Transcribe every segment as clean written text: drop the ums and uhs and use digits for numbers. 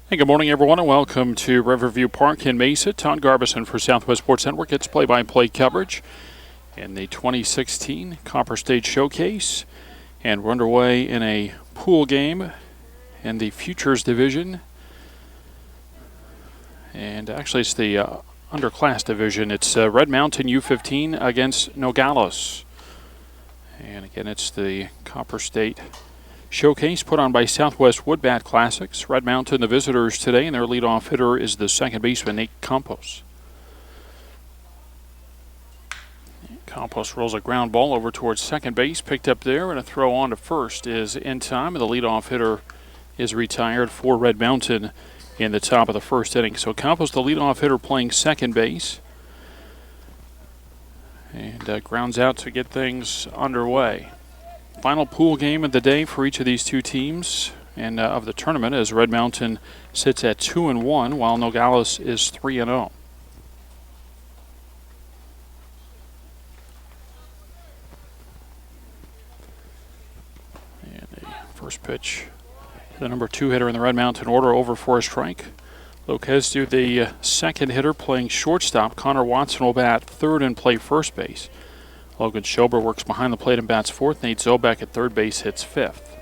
Hey, good morning, everyone, and welcome to Riverview Park in Mesa. Todd Garbison for Southwest Sports Network. It's play-by-play coverage in the 2016 Copperstate Showcase. And we're underway in a pool game in the Futures Division. And actually, it's the Underclass Division. It's Red Mountain U15 against Nogales. And again, it's the Copperstate Showcase put on by Southwest Woodbat Classics. Red Mountain, the visitors today, and their leadoff hitter is the second baseman, Nate Campos. Campos rolls a ground ball over towards second base, picked up there, and a throw on to first is in time, and the leadoff hitter is retired for Red Mountain in the top of the first inning. So Campos, the leadoff hitter, playing second base, and grounds out to get things underway. Final pool game of the day for each of these two teams and of the tournament, as Red Mountain sits at 2-1 while Nogales is 3-0. And the first pitch, the number 2 hitter in the Red Mountain order, over for a strike. Lopez to the second hitter, playing shortstop. Connor Watson will bat third and play first base. Logan Schober works behind the plate and bats fourth. Nate Zobek at third base hits fifth.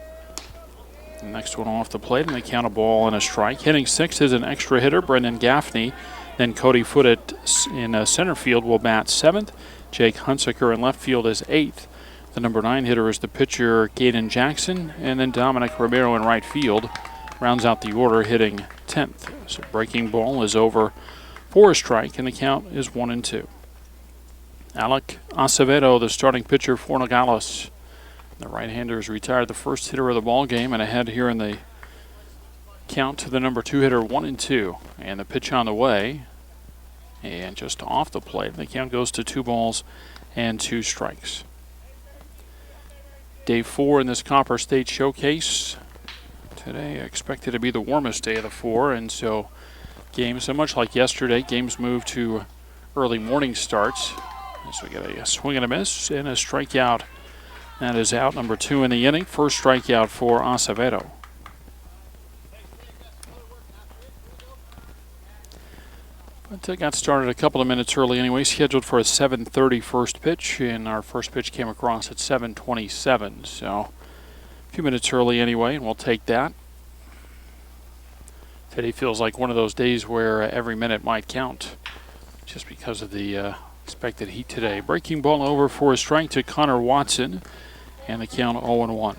The next one off the plate, and they count a ball and a strike. Hitting sixth is an extra hitter, Brendan Gaffney. Then Cody Foote in center field will bat seventh. Jake Hunsaker in left field is eighth. The number 9 hitter is the pitcher, Gaden Jackson. And then Dominic Romero in right field rounds out the order, hitting 10th. So breaking ball is over for a strike, and the count is 1-2. Alec Acevedo, the starting pitcher for Nogales. The right-hander is retired, the first hitter of the ball game, and ahead here in the count to the number 2 hitter, 1-2. And the pitch on the way, and just off the plate. The count goes to 2 balls and 2 strikes. Day 4 in this Copperstate Showcase. Today expected to be the warmest day of the 4, and so games, much like yesterday, games move to early morning starts. So we get a swing and a miss and a strikeout. That is out, number 2 in the inning. First strikeout for Acevedo. But got started a couple of minutes early anyway, scheduled for a 7:30 first pitch, and our first pitch came across at 7:27. So a few minutes early anyway, and we'll take that. Today feels like one of those days where every minute might count, just because of the expected heat today. Breaking ball over for a strike to Connor Watson, and the count 0-1.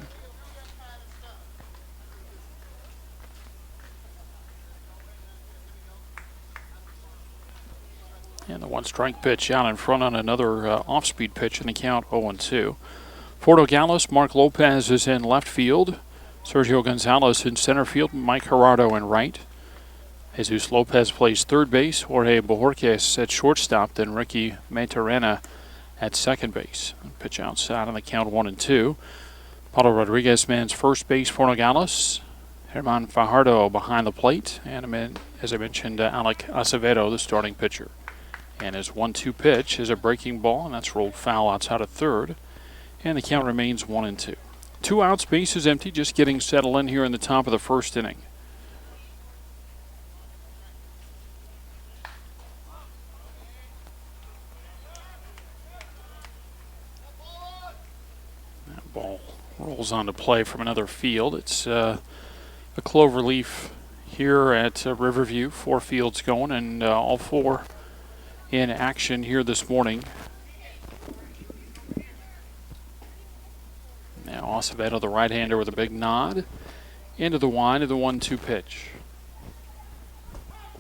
And the one-strike pitch out in front on another off-speed pitch, and the count 0-2. For Nogales, Mark Lopez is in left field. Sergio Gonzalez in center field. Mike Gerardo in right. Jesus Lopez plays third base. Jorge Bojorquez at shortstop. Then Ricky Maturana at second base. Pitch outside on the count 1-2. Paulo Rodriguez mans first base for Nogales. Herman Fajardo behind the plate. And as I mentioned, Alec Acevedo, the starting pitcher. And his 1-2 pitch is a breaking ball, and that's rolled foul outside of third. And the count remains 1-2. 2 outs, base is empty, just getting settled in here in the top of the first inning. That ball rolls onto play from another field. It's a clover leaf here at Riverview. 4 fields going, and all 4 in action here this morning. Now Acevedo, the right-hander, with a big nod into the wind of the 1-2 pitch.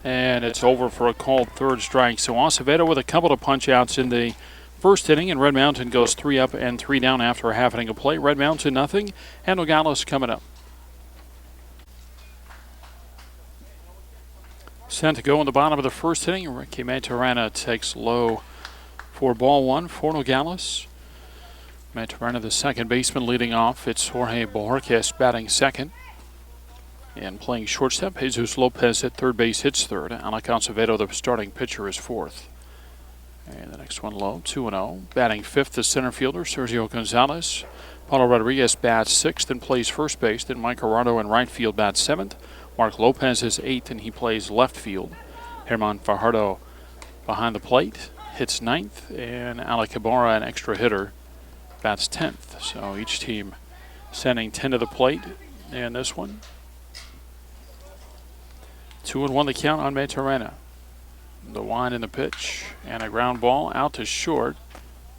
And it's over for a called third strike. So Acevedo with a couple of punch-outs in the first inning, and Red Mountain goes 3 up and 3 down after a half inning of play. Red Mountain nothing, and Nogales coming up. Sent to go in the bottom of the first inning. Ricky Maturana takes low for ball 1 for Nogales. Maturana, the second baseman, leading off. It's Jorge Bojorquez batting second. And playing shortstop, Jesus Lopez at third base hits third. Alec Acevedo, the starting pitcher, is fourth. And the next one low, 2-0. Batting fifth, the center fielder, Sergio Gonzalez. Paulo Rodriguez bats sixth and plays first base. Then Mike Gerardo in right field bats seventh. Mark Lopez is 8th, and he plays left field. Herman Fajardo behind the plate hits 9th, and Alec Ibarra, an extra hitter, bats 10th. So each team sending 10 to the plate in this one. 2-1 the count on Maturana. The wind in the pitch, and a ground ball out to short.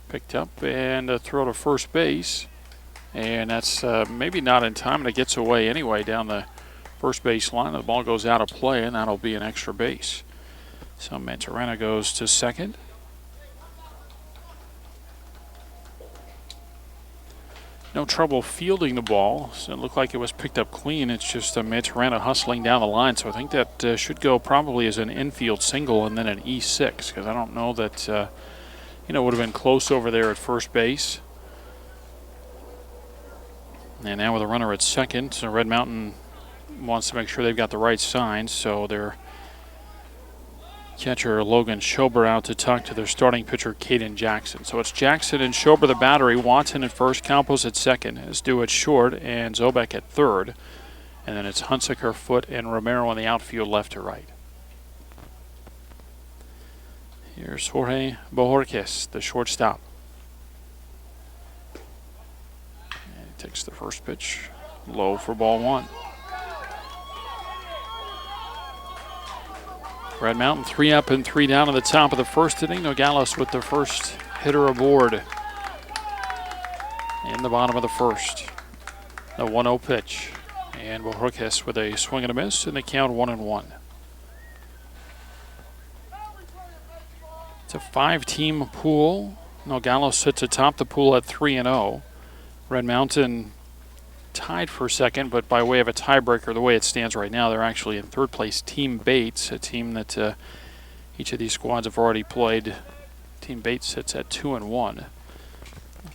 Picked up, and a throw to first base. And that's maybe not in time, and it gets away anyway down the first base line. The ball goes out of play, and that'll be an extra base. So Maturana goes to second. No trouble fielding the ball. So it looked like it was picked up clean. It's just Maturana hustling down the line. So I think that should go probably as an infield single and then an E6, because I don't know that, would have been close over there at first base. And now with a runner at second, so Red Mountain wants to make sure they've got the right signs. So their catcher Logan Schober out to talk to their starting pitcher Caden Jackson. So it's Jackson and Schober the battery, Watson at first, Campos at second, Asdu at short, and Zobek at third. And then it's Hunsaker, Foote, and Romero in the outfield left to right. Here's Jorge Bojorquez, the shortstop. And he takes the first pitch, low for ball one. Red Mountain 3 up and 3 down at the top of the first inning. Nogales with the first hitter aboard in the bottom of the first. The 1-0 pitch. And Bojorquez with a swing and a miss, and the count 1-1. It's a 5-team pool. Nogales sits atop the pool at 3-0. Red Mountain tied for second, but by way of a tiebreaker, the way it stands right now, they're actually in third place. Team Bates, a team that each of these squads have already played. Team Bates sits at 2-1.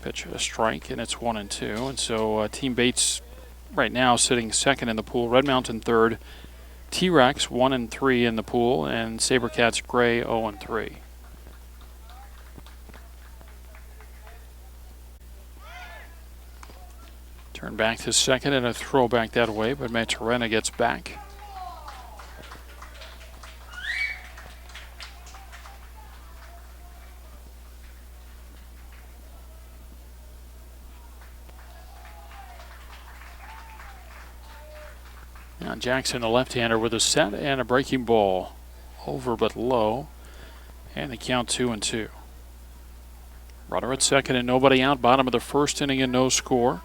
Pitch a strike, and it's 1-2. And so Team Bates right now sitting second in the pool. Red Mountain third. T-Rex 1-3 in the pool, and Sabercats Gray 0-3. Turn back to second and a throw back that way, but Maturana gets back. Now Jackson, the left-hander, with a set and a breaking ball. Over but low, and the count 2-2. Runner at second and nobody out. Bottom of the first inning and no score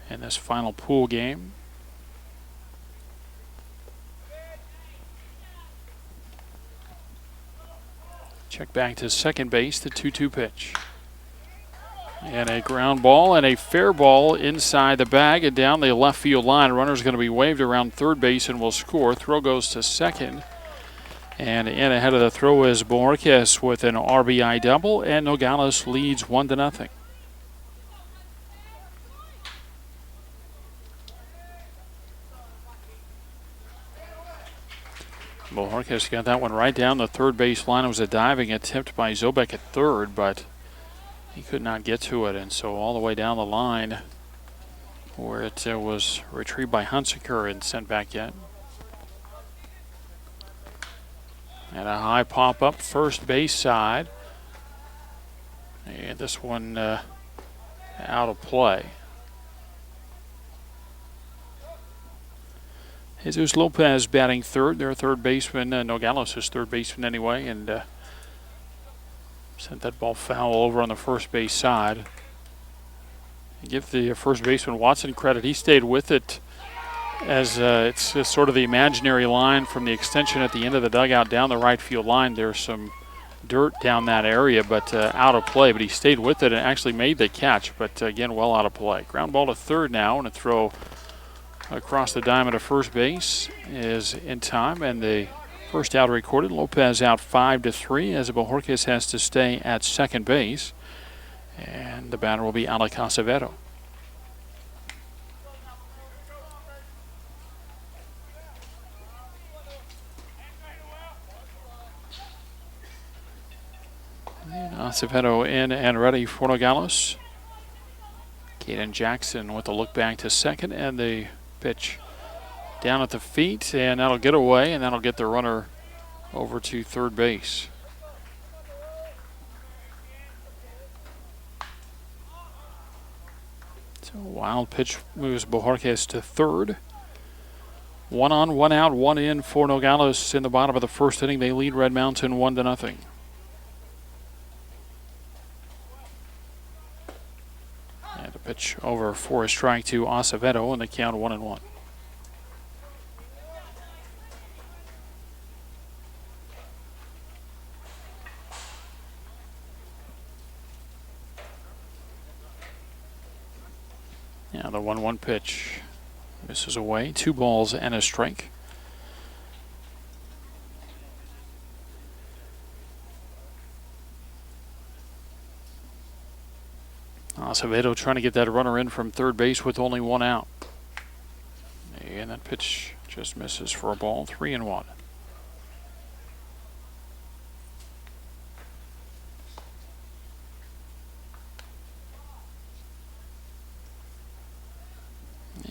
in this final pool game. Check back to second base, the 2-2 pitch. And a ground ball and a fair ball inside the bag and down the left field line. Runner's going to be waved around third base and will score. Throw goes to second. And in ahead of the throw is Bojorquez with an RBI double, and Nogales leads 1-0. Bojorquez got that one right down the third base line. It was a diving attempt by Zobek at third, but he could not get to it. And so all the way down the line where it was retrieved by Hunsaker and sent back in. And a high pop up first base side. And this one out of play. Jesus Lopez batting third. Their third baseman, Nogales is third baseman anyway, and sent that ball foul over on the first base side. Give the first baseman Watson credit. He stayed with it as it's sort of the imaginary line from the extension at the end of the dugout down the right field line. There's some dirt down that area, but out of play. But he stayed with it and actually made the catch, but again, well out of play. Ground ball to third now, and a throw across the diamond of first base is in time, and the first out recorded. Lopez out 5-3 as Bojorquez has to stay at second base, and the batter will be Alec Acevedo. Acevedo in and ready for Nogales. Caden Jackson with a look back to second, and the pitch down at the feet, and that'll get away, and that'll get the runner over to third base. So wild pitch moves Bojarquez to third. 1 on, 1 out, 1 in for Nogales in the bottom of the first inning. They lead Red Mountain 1-0. And a pitch over for a strike to Acevedo, and the count 1-1. Now the 1-1 pitch misses away. 2 balls and a strike. Acevedo trying to get that runner in from third base with only 1 out. And that pitch just misses for a ball. 3-1.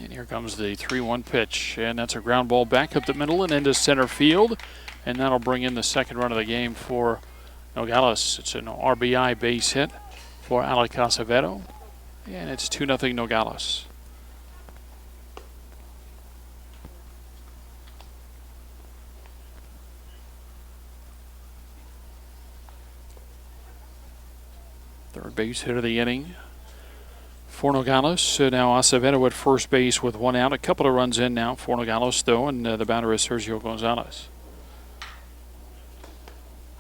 And here comes the 3-1 pitch, and that's a ground ball back up the middle and into center field, and that'll bring in the second run of the game for Nogales. It's an RBI base hit for Alec Acevedo, and it's 2-0 Nogales. Third base hit of the inning for Nogales. Now Acevedo at first base with 1 out. A couple of runs in now for Nogales, though, and the batter is Sergio Gonzalez.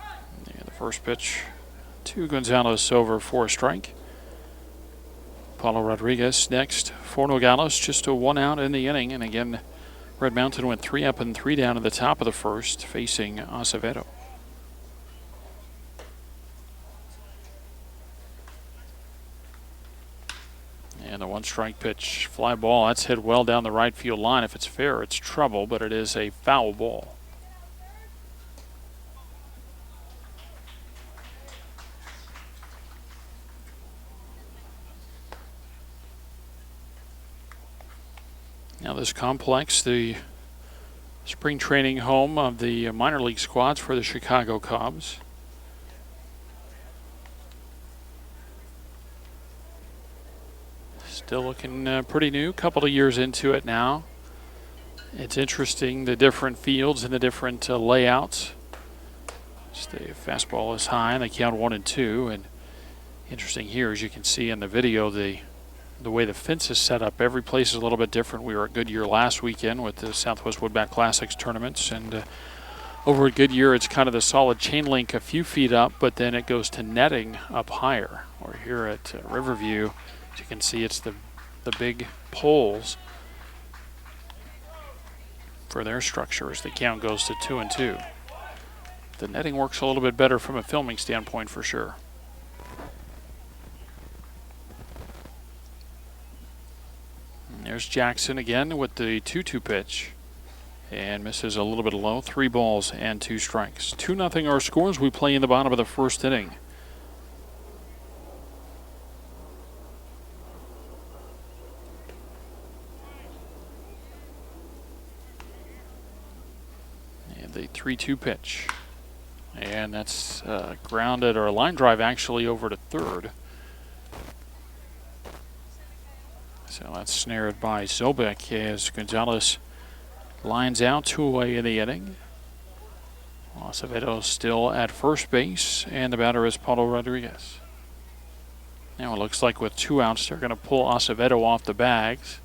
And the first pitch to Gonzalez over for a strike. Paulo Rodriguez next for Nogales, just a 1 out in the inning. And again, Red Mountain went 3 up and 3 down at the top of the first, facing Acevedo. And the 1-strike pitch, fly ball. That's hit well down the right field line. If it's fair, it's trouble, but it is a foul ball. Now this complex, the spring training home of the minor league squads for the Chicago Cubs. Still looking pretty new, couple of years into it now. It's interesting, the different fields and the different layouts. Just the fastball is high and they count 1-2. And interesting here, as you can see in the video, the way the fence is set up. Every place is a little bit different. We were at Goodyear last weekend with the Southwest Woodbat Classics tournaments, and over at Goodyear it's kind of the solid chain link a few feet up, but then it goes to netting up higher. Or here at Riverview, as you can see, it's the big poles for their structure as the count goes to 2-2. The netting works a little bit better from a filming standpoint for sure. There's Jackson again with the 2-2 pitch, and misses a little bit low. 3 balls and 2 strikes. 2-0 our scores. We play in the bottom of the first inning. And the 3-2 pitch, and that's grounded, or a line drive actually, over to third. So that's snared by Zobek as Gonzalez lines out 2 away in the inning. Acevedo still at first base, and the batter is Paulo Rodriguez. Now it looks like with 2 outs, they're going to pull Acevedo off the bags,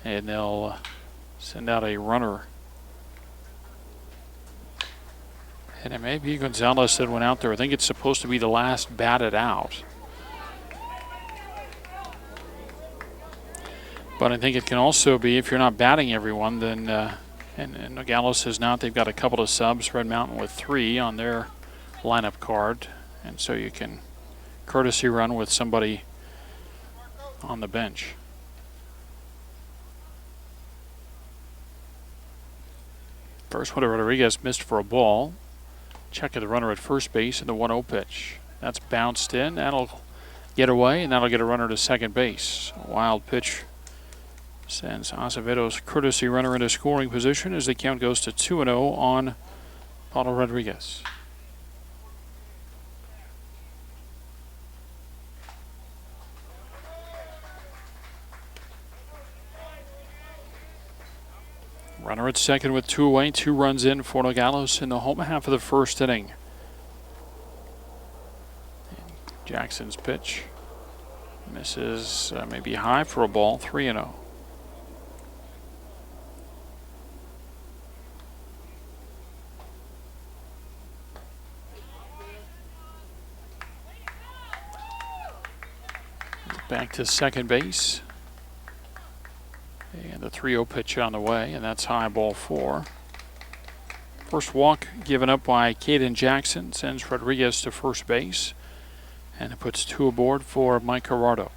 and they'll send out a runner. And it may be Gonzalez that went out there. I think it's supposed to be the last batted out. But I think it can also be, if you're not batting everyone, then, and Nogales is not, they've got a couple of subs, Red Mountain with 3 on their lineup card. And so you can courtesy run with somebody on the bench. First one to Rodriguez, missed for a ball. Check of the runner at first base, and the 1-0 pitch. That's bounced in, that'll get away, and that'll get a runner to second base. A wild pitch sends Acevedo's courtesy runner into scoring position as the count goes to 2-0 on Paulo Rodriguez. Runner at second with 2 away, 2 runs in for Nogales in the home half of the first inning. Jackson's pitch misses, maybe high for a ball, 3-0. Back to second base. And the 3-0 pitch on the way, and that's high, ball 4. First walk given up by Caden Jackson sends Rodriguez to first base, and it puts 2 aboard for Mike Gerardo.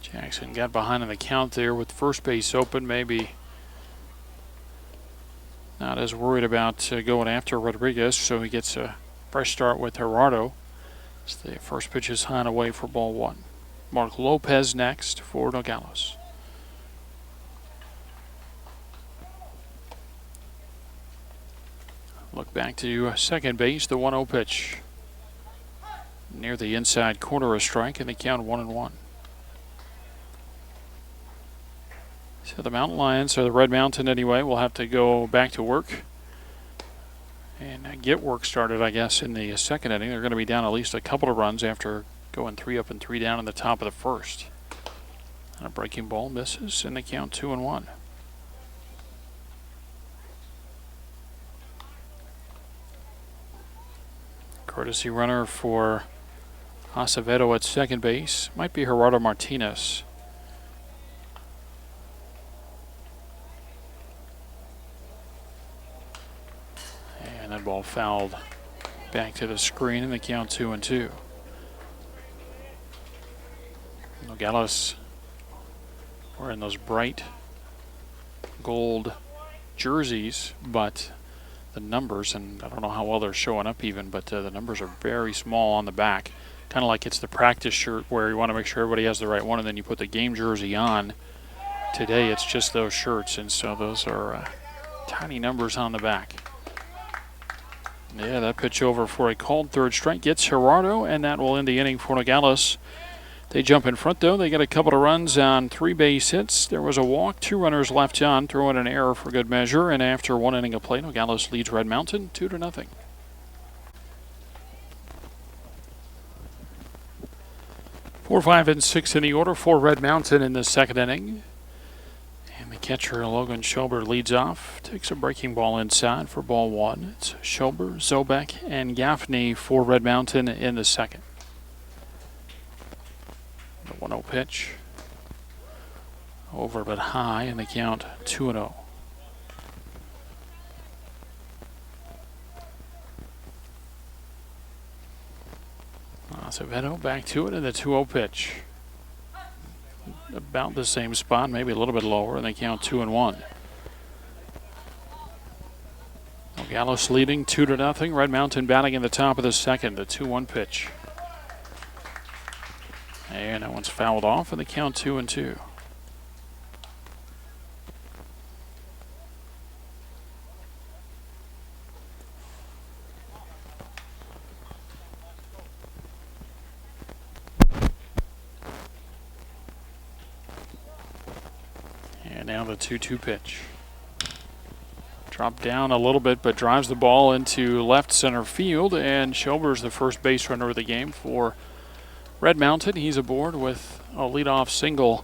Jackson got behind in the count there with first base open, maybe not as worried about going after Rodriguez, so he gets a fresh start with Gerardo. So the first pitch is high and away for ball 1. Mark Lopez next for Nogales. Look back to second base, the 1-0 pitch. Near the inside corner, a strike, and the count 1-1. So the Mountain Lions, or the Red Mountain anyway, will have to go back to work and get work started, I guess, in the second inning. They're going to be down at least a couple of runs after going 3 up and 3 down in the top of the first. And a breaking ball misses, and the count 2-1. Courtesy runner for Acevedo at second base. Might be Gerardo Martinez. And that ball fouled back to the screen, and the count 2-2. Nogales wearing those bright gold jerseys, but the numbers, and I don't know how well they're showing up even, but the numbers are very small on the back. Kind of like it's the practice shirt where you want to make sure everybody has the right one, and then you put the game jersey on. Today it's just those shirts, and so those are tiny numbers on the back. Yeah, that pitch over for a called third strike gets Gerardo, and that will end the inning for Nogales. They jump in front, though. They get a couple of runs on 3 base hits. There was a walk, 2 runners left on, throw in an error for good measure, and after 1 inning of play, Nogales leads Red Mountain 2-0. 4, 5, and 6 in the order for Red Mountain in the second inning. And the catcher, Logan Schober, leads off, takes a breaking ball inside for ball 1. It's Schober, Zobek, and Gaffney for Red Mountain in the second. The 1-0 pitch. Over but high, and the count 2-0. Acevedo back to it, and the 2-0 pitch. About the same spot, maybe a little bit lower, and they count 2-1. Nogales leading 2-0. Red Mountain batting in the top of the second. The 2-1 pitch. And that one's fouled off, and the count 2-2. And now the 2-2 pitch. Dropped down a little bit, but drives the ball into left center field, and Schober's the first base runner of the game for Red Mountain. He's aboard with a leadoff single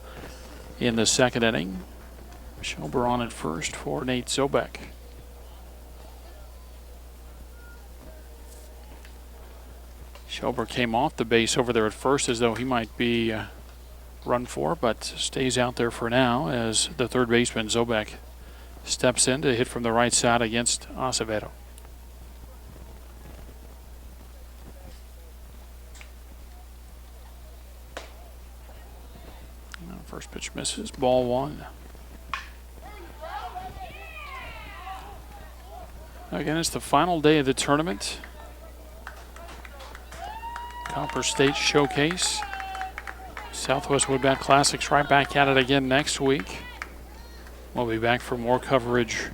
in the second inning. Schober on at first for Nate Zobek. Schober came off the base over there at first as though he might be run for, but stays out there for now as the third baseman Zobek steps in to hit from the right side against Acevedo. First pitch misses, ball one. Again, it's the final day of the tournament. Copperstate Showcase. Southwest Woodbat Classics right back at it again next week. We'll be back for more coverage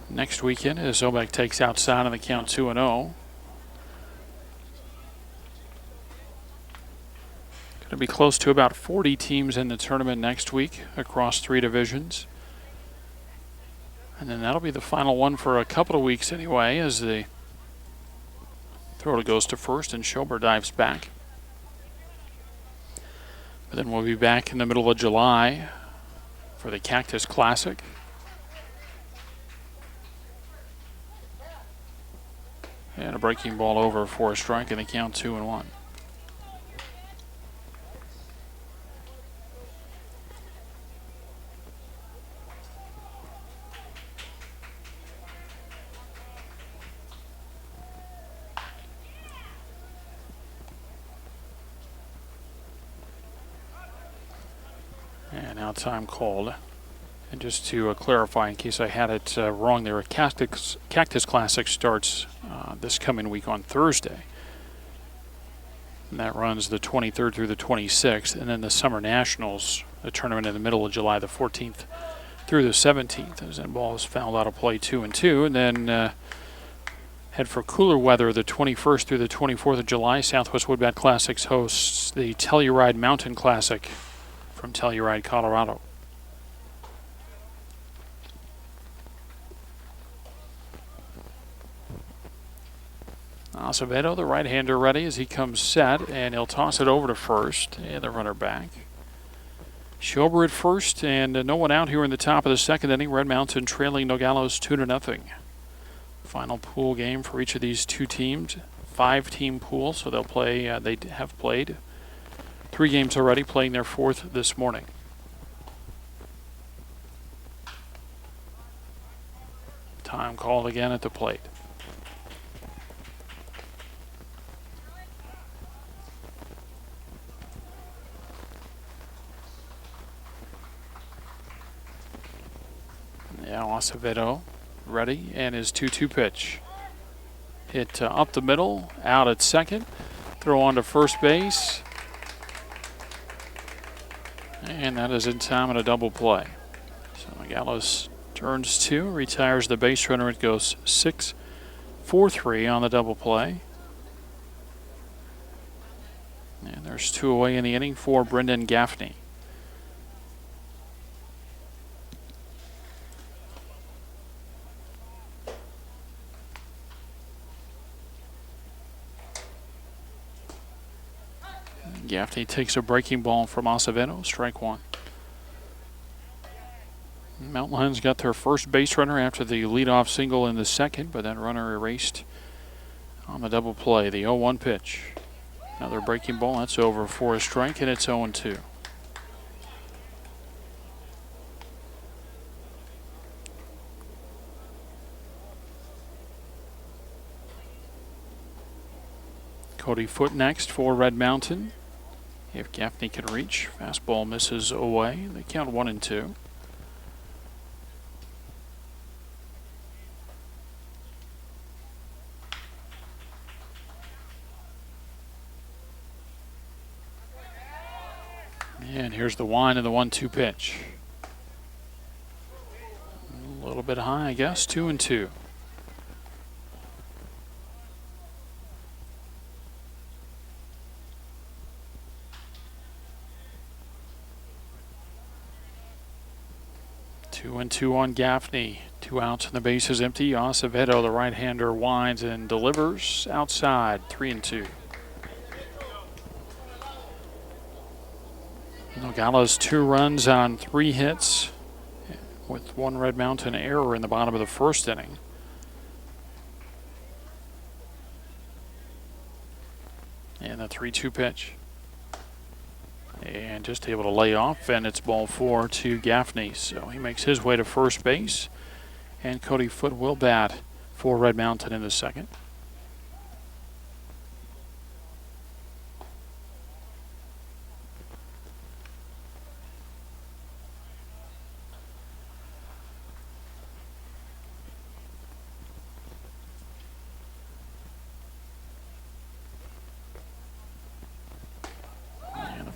next weekend as Obek takes outside on the count 2-0. Going to be close to about 40 teams in the tournament next week across 3 divisions. And then that'll be the final one for a couple of weeks anyway, as the throw goes to first and Schober dives back. But then we'll be back in the middle of July for the Cactus Classic. And a breaking ball over for a strike, and the count 2-1. And now time called. And just to clarify, in case I had it wrong there, Cactus Classic starts this coming week on Thursday. And that runs the 23rd through the 26th. And then the Summer Nationals, a tournament in the middle of July, the 14th through the 17th. As that ball is fouled out of play 2-2. And then head for cooler weather the 21st through the 24th of July. Southwest Woodbat Classics hosts the Telluride Mountain Classic from Telluride, Colorado. Acevedo, the right-hander, ready as he comes set, and he'll toss it over to first, and the runner back. Schober at first, and no one out here in the top of the second inning. Red Mountain trailing Nogales 2-0. Final pool game for each of these two teams. 5-team pool, so they'll play. They have played 3 games already, playing their 4th this morning. Time called again at the plate. Now Acevedo ready, and his 2-2 pitch. Hit up the middle, out at second. Throw on to first base. And that is in time and a double play. So Nogales turns 2, retires the base runner. It goes 6-4-3 on the double play. And there's 2 away in the inning for Brendan Gaffney. Gaffney takes a breaking ball from Acevedo, strike 1. Mountain Lions got their first base runner after the leadoff single in the second, but that runner erased on the double play. The 0-1 pitch. Another breaking ball, that's over for a strike, and it's 0-2. Cody Foote next for Red Mountain. If Gaffney can reach, fastball misses away. They count 1-2. And here's the wind of the 1-2 pitch. A little bit high, I guess. 2-2. Two and two on Gaffney. 2 outs and the base is empty. Acevedo, the right-hander, winds and delivers outside. 3-2. Nogales 2 runs on 3 hits with 1 Red Mountain error in the bottom of the first inning. And the 3-2 pitch. And just able to lay off, and it's ball 4 to Gaffney. So he makes his way to first base, and Cody Foote will bat for Red Mountain in the second.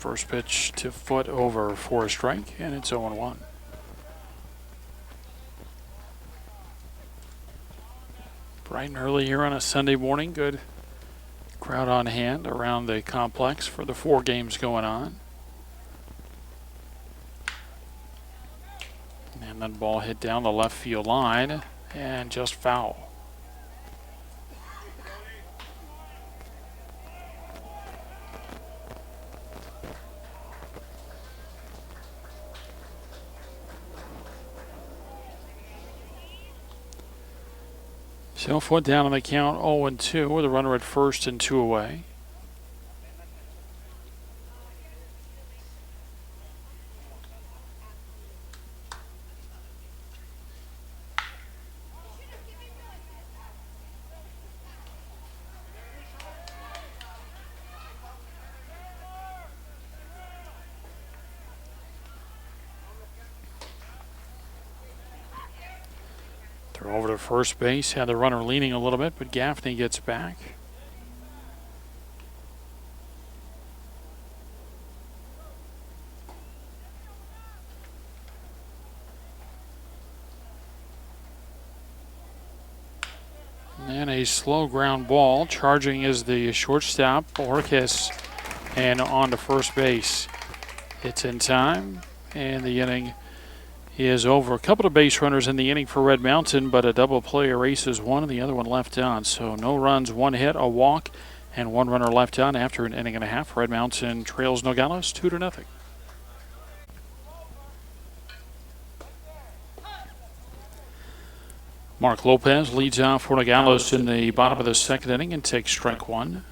First pitch to foot over for a strike, and it's 0-1. Bright and early here on a Sunday morning. Good crowd on hand around the complex for the 4 games going on. And that ball hit down the left field line and just foul. So foot down on the count, 0-2 with a runner at first and 2 away. Throw over to first base, had the runner leaning a little bit, but Gaffney gets back. And a slow ground ball. Charging is the shortstop, Orcas, and on to first base. It's in time, and the inning is over. A couple of base runners in the inning for Red Mountain, but a double play erases one and the other one left on. So no runs, 1 hit, a walk, and 1 runner left on after an inning and a half. Red Mountain trails Nogales 2-0. Mark Lopez leads off for Nogales in the bottom of the 2nd inning and takes strike 1.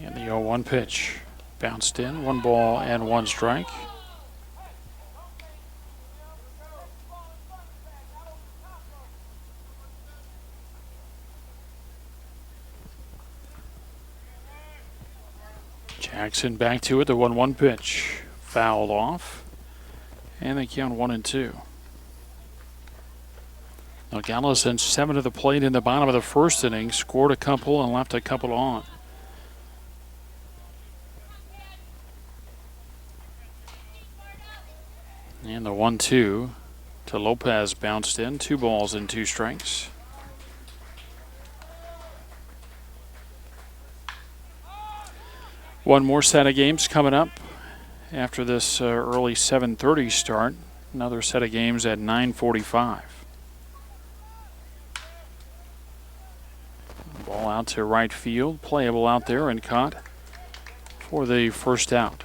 And the 0-1 pitch bounced in, 1 ball and 1 strike. Jackson back to it, the 1-1 pitch fouled off, and they count 1-2. Nogales sent 7 to the plate in the bottom of the 1st inning, scored a couple and left a couple on. And the 1-2 to Lopez bounced in, 2 balls and 2 strikes. One more set of games coming up after this early 7:30 start. Another set of games at 9:45. Ball out to right field, playable out there and caught for the first out.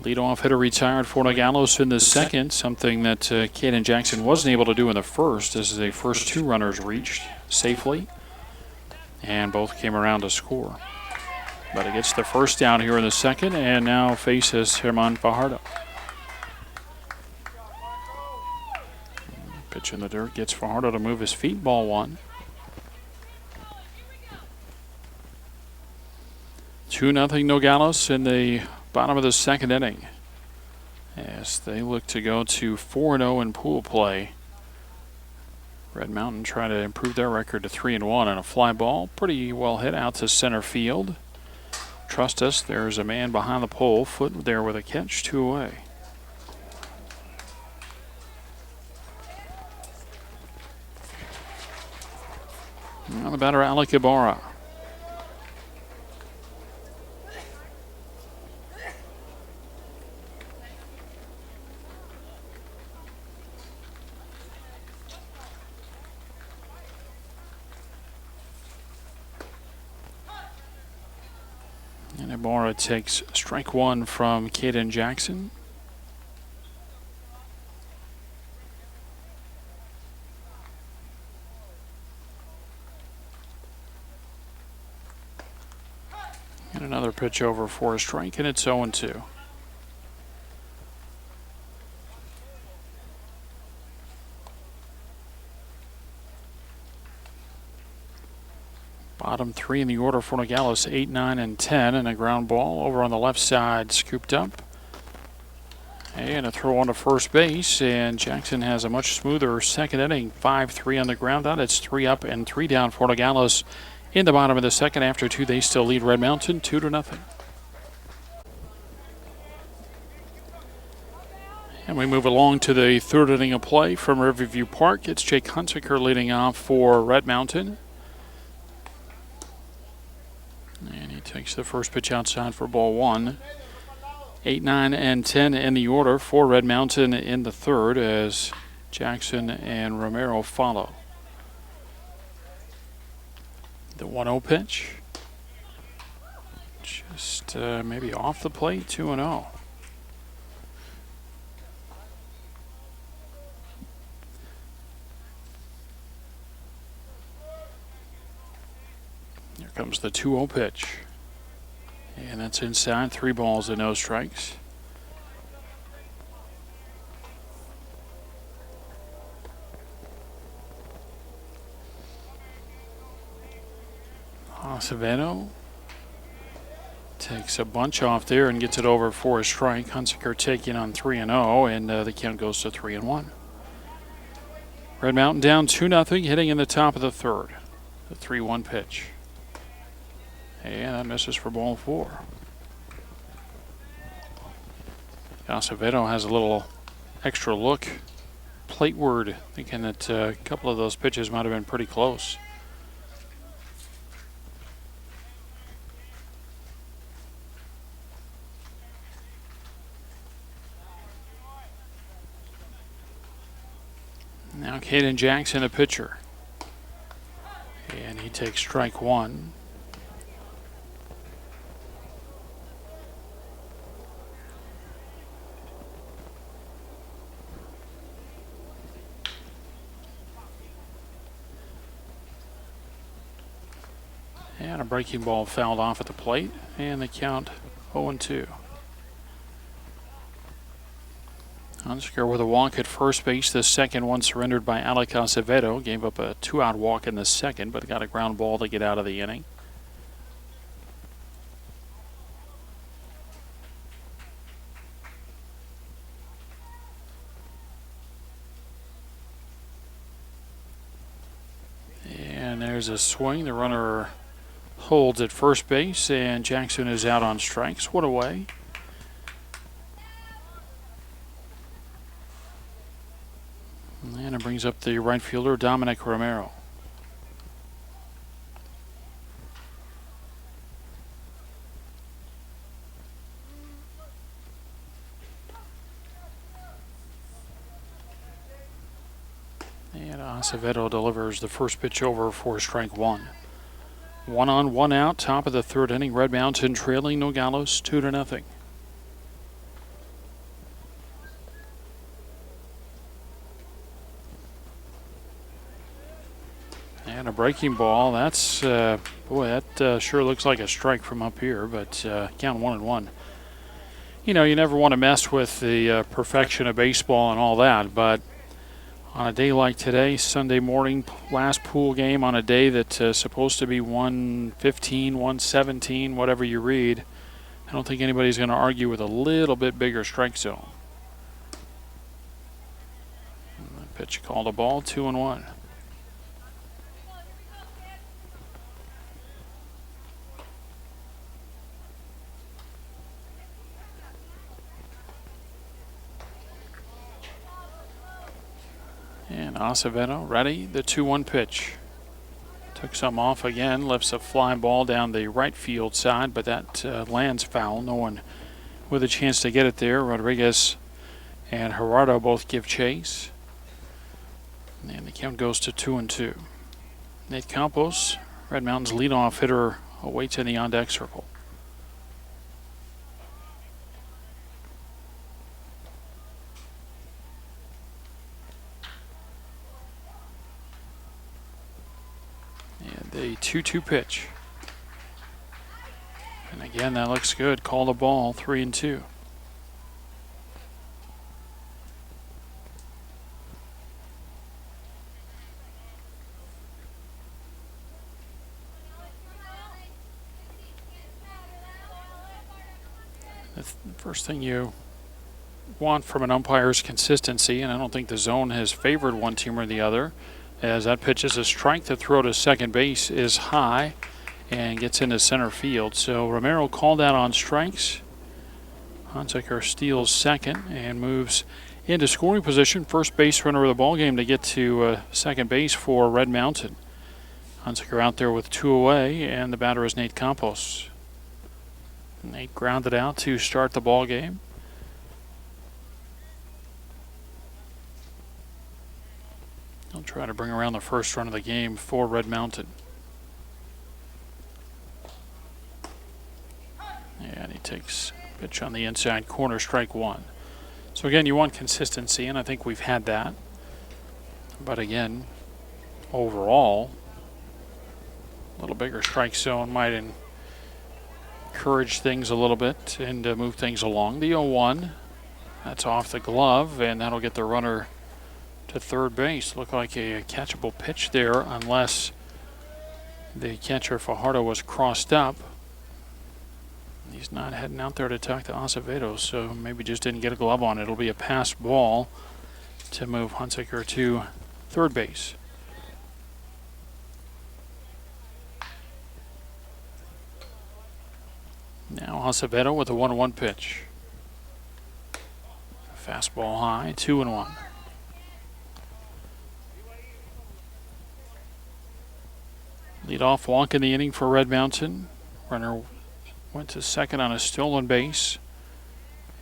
Leadoff hitter retired for Nogales in the 2nd, something that Caden Jackson wasn't able to do in the 1st. This is the first 2 runners reached safely, and both came around to score. But it gets the first down here in the 2nd, and now faces Herman Fajardo. Pitch in the dirt gets Fajardo to move his feet, ball 1. 2-0 Nogales in the bottom of the 2nd inning as they look to go to 4-0 in pool play. Red Mountain trying to improve their record to 3-1, and a fly ball pretty well hit out to center field. Trust us, there's a man behind the pole, foot there with a catch, 2 away. Now the batter, Alec Ibarra. And Ibarra takes strike 1 from Caden Jackson. And another pitch over for a strike, and it's 0-2. Bottom 3 in the order for Nogales, 8, 9, and 10, and a ground ball over on the left side, scooped up And a throw on to first base, and Jackson has a much smoother second inning. 5-3 on the ground out. It's 3 up and 3 down for Nogales in the bottom of the second. After 2, they still lead Red Mountain 2-0. And we move along to the third inning of play from Riverview Park. It's Jake Hunsaker leading off for Red Mountain. And he takes the first pitch outside for ball 1. 8, 9, and 10 in the order for Red Mountain in the third as Jackson and Romero follow. The 1-0 pitch. Just maybe off the plate, 2-0. Here comes the 2-0 pitch. And that's inside. 3 balls and no strikes. Acevedo takes a bunch off there and gets it over for a strike. Hunsaker taking on 3-0, and the count goes to 3-1. Red Mountain down 2-0, hitting in the top of the third. The 3-1 pitch. And that misses for ball 4. Acevedo has a little extra look plateward, thinking that a couple of those pitches might have been pretty close. Now Caden Jackson, a pitcher. And he takes strike 1. And a breaking ball fouled off at the plate, and the count 0-2. Hunsaker with a walk at first base. The second one surrendered by Alec Acevedo. Gave up a 2-out walk in the second, but got a ground ball to get out of the inning. And there's a swing. The runner holds at first base, and Jackson is out on strikes. One away. And it brings up the right fielder, Dominic Romero. And Acevedo delivers the first pitch over for strike 1. 1 on, 1 out, top of the third inning. Red Mountain trailing Nogales 2-0. And a breaking ball. That's, boy, that sure looks like a strike from up here, but count 1-1. You know, you never want to mess with the perfection of baseball and all that, but on a day like today, Sunday morning, last pool game on a day that's supposed to be 115, 117, whatever you read, I don't think anybody's going to argue with a little bit bigger strike zone. And the pitch called a ball, 2-1. And Acevedo ready, the 2-1 pitch. Took some off again, lifts a fly ball down the right field side, but that lands foul. No one with a chance to get it there. Rodriguez and Gerardo both give chase. And the count goes to 2-2. Nate Campos, Red Mountain's leadoff hitter, awaits in the on-deck circle. The 2-2 pitch. And again, that looks good. Call the ball, 3-2. The first thing you want from an umpire's consistency, and I don't think the zone has favored one team or the other, as that pitch is a strike. The throw to second base is high and gets into center field. So Romero called out on strikes. Hunsaker steals second and moves into scoring position. First base runner of the ball game to get to second base for Red Mountain. Hunsaker out there with 2 away, and the batter is Nate Campos. Nate grounded out to start the ball game. He'll try to bring around the first run of the game for Red Mountain. And he takes a pitch on the inside corner, strike one. So again, you want consistency, and I think we've had that. But again, overall, a little bigger strike zone might encourage things a little bit and move things along. The 0-1, that's off the glove, and that'll get the runner to third base. Looked like a catchable pitch there, unless the catcher Fajardo was crossed up. He's not heading out there to talk to Acevedo, so maybe just didn't get a glove on it. It'll be a pass ball to move Hunsaker to third base. Now Acevedo with a 1-1 pitch. Fastball high, 2-1. Leadoff walk in the inning for Red Mountain. Runner went to second on a stolen base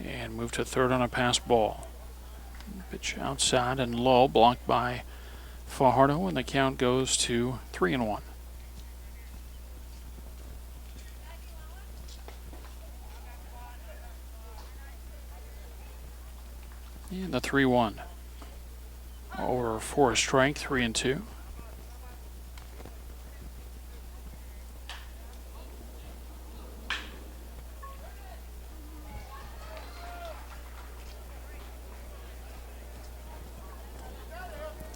and moved to third on a pass ball. Pitch outside and low, blocked by Fajardo, and the count goes to 3-1. And the 3-1. Over for a strike, 3-2.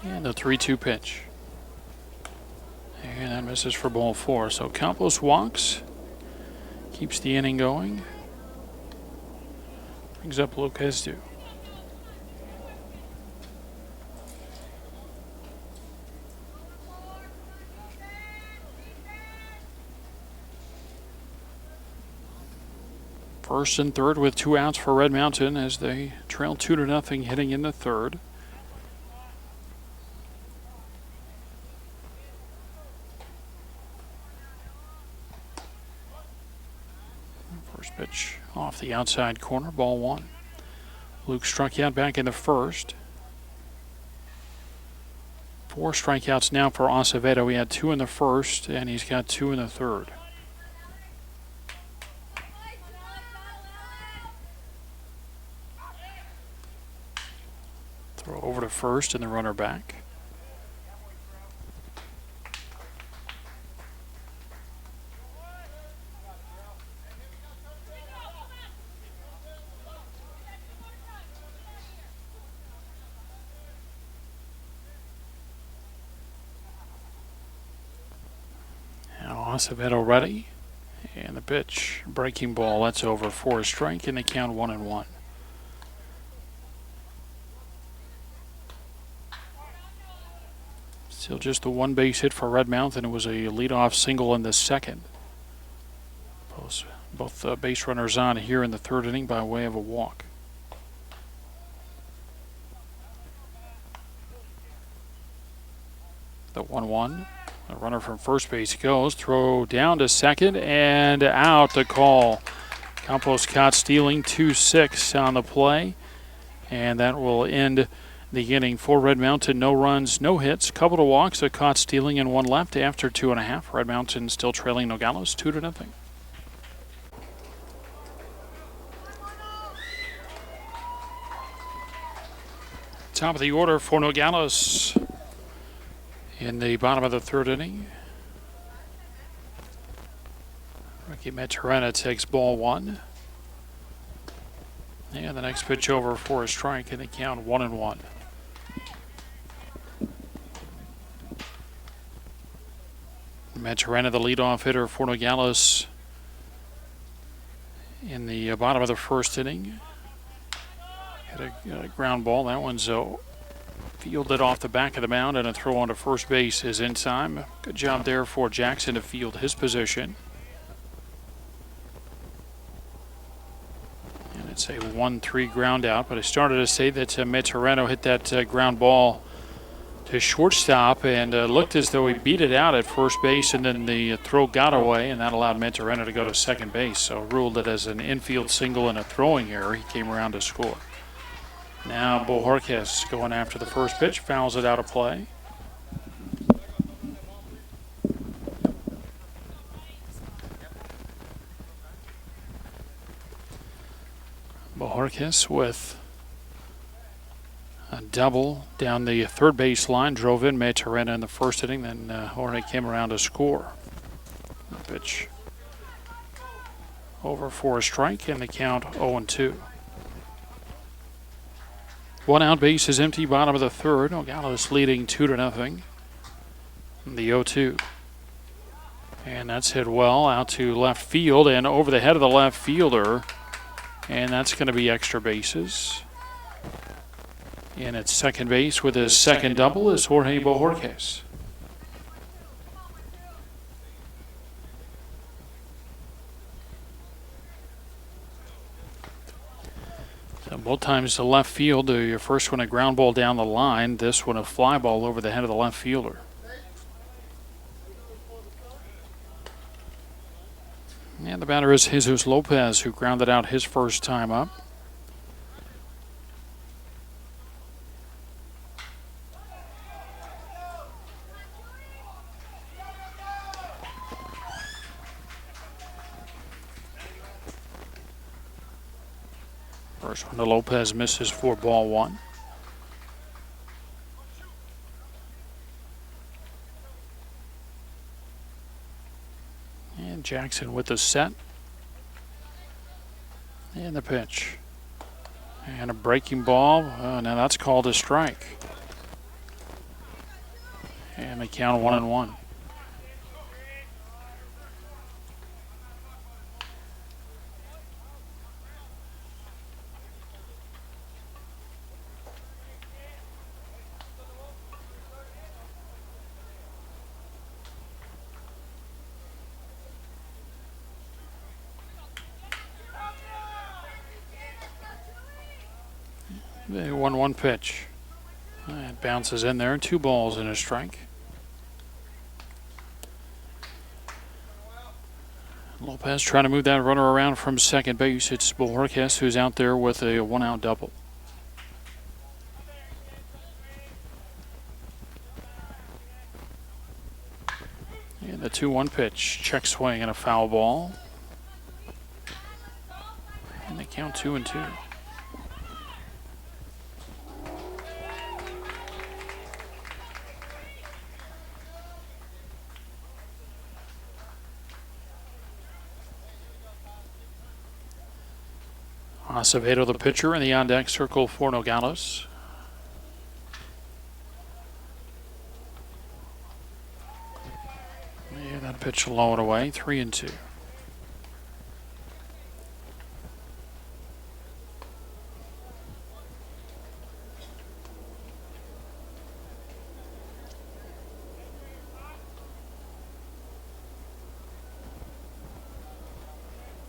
And the 3-2 pitch. And that misses for ball 4. So Campos walks, keeps the inning going. Brings up Lopez. First and third with 2 outs for Red Mountain as they trail 2-0 heading into third. First pitch off the outside corner, ball 1. Luke struck out back in the first. 4 strikeouts now for Acevedo. He had 2 in the first, and he's got 2 in the third. Throw over to first and the runner back. Now Acevedo ready. And the pitch, breaking ball, that's over for a strike, and they count 1-1. Still just a 1 base hit for Red Mountain. It was a leadoff single in the second. Both base runners on here in the third inning by way of a walk. The 1-1. The runner from first base goes. Throw down to second and out to call. Campos caught stealing, 2-6 on the play. And that will end the inning for Red Mountain. No runs, no hits, couple of walks, a caught stealing, and 1 left after 2.5. Red Mountain still trailing Nogales 2-0. Top of the order for Nogales in the bottom of the third inning. Ricky Maturana takes ball 1. And the next pitch over for a strike, and the count 1-1. Maturana, the leadoff hitter for Nogales in the bottom of the first inning. Hit a ground ball. That one's fielded off the back of the mound, and a throw onto first base is in time. Good job there for Jackson to field his position. And it's a 1-3 ground out, but I started to say that Metoreno hit that ground ball to shortstop and looked as though he beat it out at first base, and then the throw got away, and that allowed Metoreno to go to second base. So ruled it as an infield single and a throwing error. He came around to score. Now Bohorquez going after the first pitch, fouls it out of play. Bohorquez with a double down the third base line, drove in Metoreno in the first inning, then Jorge came around to score. The pitch over for a strike, and the count 0-2. One out, base is empty, bottom of the third. Nogales leading 2-0. The 0-2. And that's hit well out to left field and over the head of the left fielder. And that's going to be extra bases. And at second base with his second double is Jorge Bohorquez. So both times to left field. Your first one a ground ball down the line. This one a fly ball over the head of the left fielder. And the batter is Jesus Lopez, who grounded out his first time up. First one to Lopez, misses for ball one. And Jackson with the set. And the pitch. And a breaking ball. Now that's called a strike. And the count 1-1. The 1-1 pitch. It bounces in there. 2 balls and a strike. Lopez trying to move that runner around from second base. It's Bohorquez who's out there with a 1-out double. And the 2-1 pitch. Check swing and a foul ball. And they count 2-2. Acevedo, the pitcher, in the on-deck circle for Nogales. Yeah, that pitch low and away, 3-2.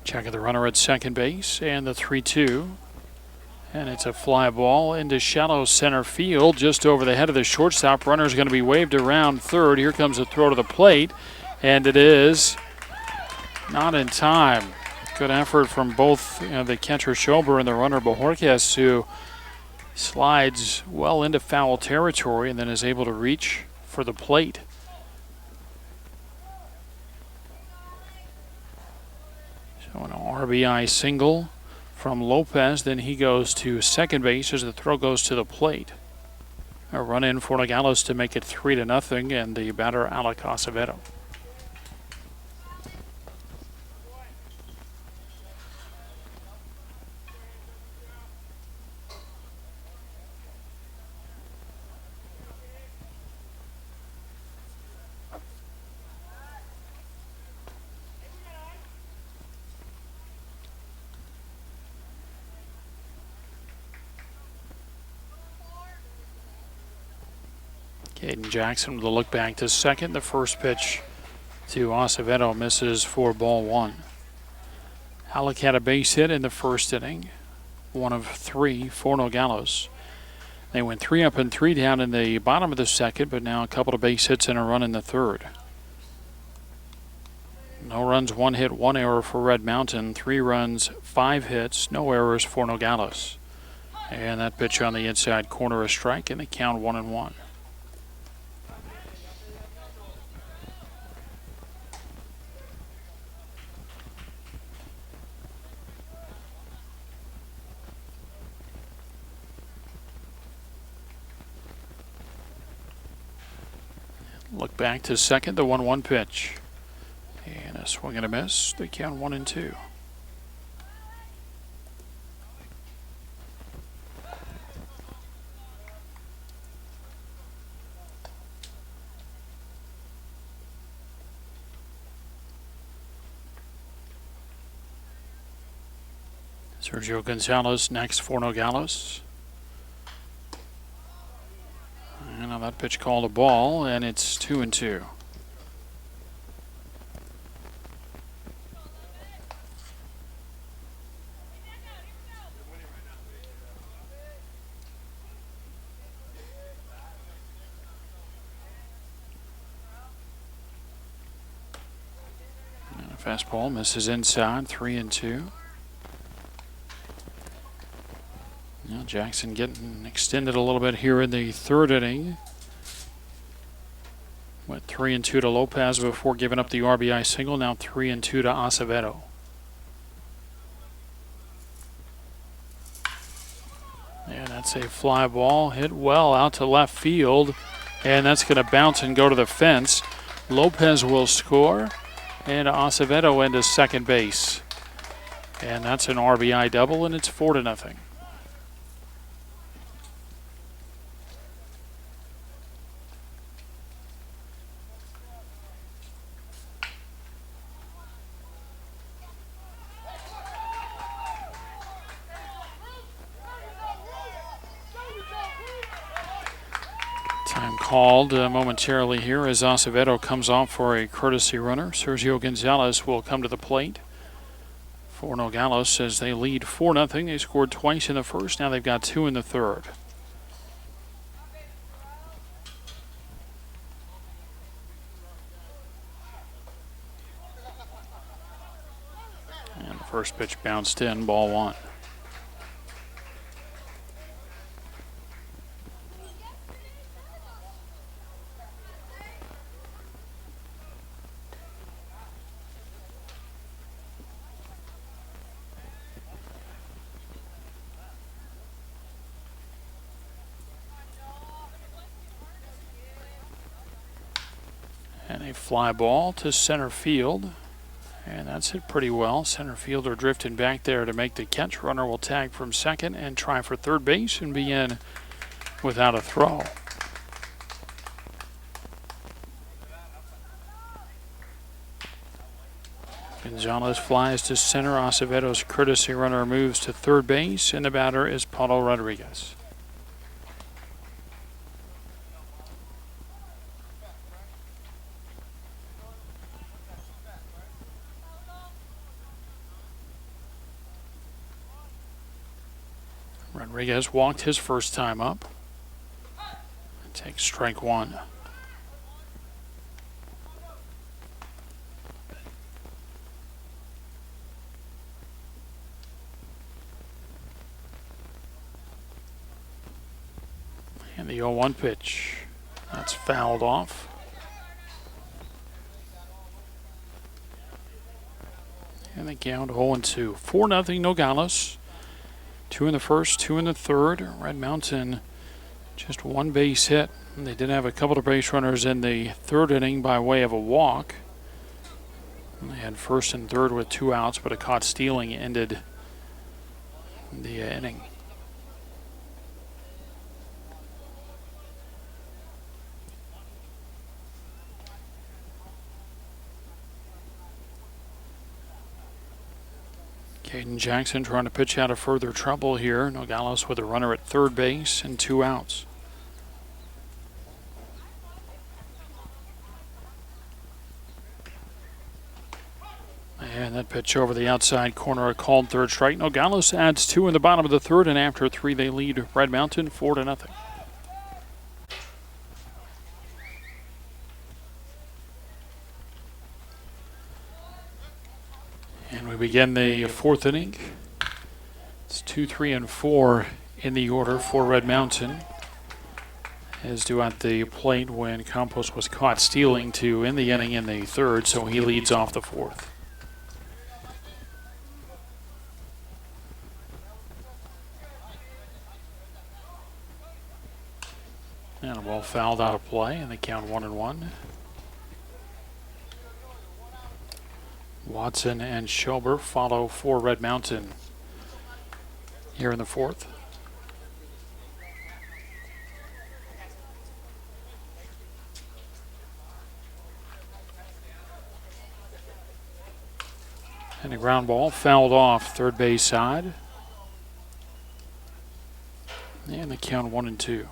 Check of the runner at second base, and the 3-2. And it's a fly ball into shallow center field, just over the head of the shortstop. Runner's going to be waved around third. Here comes a throw to the plate, and it is not in time. Good effort from both the catcher Schober and the runner Bohorquez, who slides well into foul territory and then is able to reach for the plate. So an RBI single from Lopez, then he goes to second base as the throw goes to the plate. A run in for Nogales to make it 3-0, and the batter Alec Acevedo. Caden Jackson with a look back to second. The first pitch to Acevedo misses for ball one. Halleck had a base hit in the first inning, 1 of 3 for Nogales. They went 3 up and 3 down in the bottom of the second, but now a couple of base hits and a run in the third. No runs, 1 hit, 1 error for Red Mountain. 3 runs, 5 hits, no errors for Nogales. And that pitch on the inside corner, a strike, and they count 1-1. Look back to second, the 1-1 pitch. And a swing and a miss. They count 1-2. Sergio Gonzalez next for Nogales. And now that pitch called a ball, and it's 2-2. And a fastball misses inside, 3-2. Now Jackson getting extended a little bit here in the third inning. Went 3-2 to Lopez before giving up the RBI single. Now 3-2 to Acevedo. And that's a fly ball hit well out to left field. And that's going to bounce and go to the fence. Lopez will score. And Acevedo into second base. And that's an RBI double, and it's 4-0. Time called momentarily here as Acevedo comes off for a courtesy runner. Sergio Gonzalez will come to the plate for Nogales as they lead 4-0. They scored twice in the first. Now they've got 2 in the third. And the first pitch bounced in, ball 1. And a fly ball to center field. And that's hit pretty well. Center fielder drifting back there to make the catch. Runner will tag from second and try for third base and be in without a throw. Gonzalez flies to center. Acevedo's courtesy runner moves to third base, and the batter is Paulo Rodriguez. Rodriguez walked his first time up. Takes strike 1. And the 0-1 pitch. That's fouled off. And the count 0-2. 4-0 Nogales. 2 in the first, 2 in the third. Red Mountain just 1 base hit. They did have a couple of base runners in the third inning by way of a walk. They had first and third with 2 outs, but a caught stealing ended the inning. Caden Jackson trying to pitch out of further trouble here. Nogales with a runner at third base and 2 outs. And that pitch over the outside corner, a called third strike. Nogales adds 2 in the bottom of the third, and after 3 they lead Red Mountain 4-0. And we begin the fourth inning. It's 2, 3, and 4 in the order for Red Mountain. As due at the plate when Campos was caught stealing to end the inning in the third, so he leads off the fourth. And a ball fouled out of play, and they count 1-1. Watson and Schober follow for Red Mountain here in the fourth. And a ground ball fouled off third base side. And they count 1-2.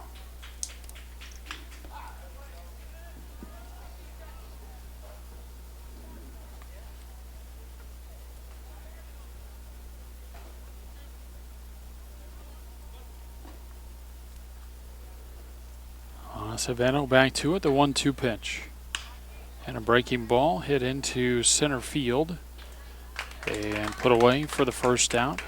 Savano back to it, the 1-2 pitch. And a breaking ball hit into center field and put away for the first out.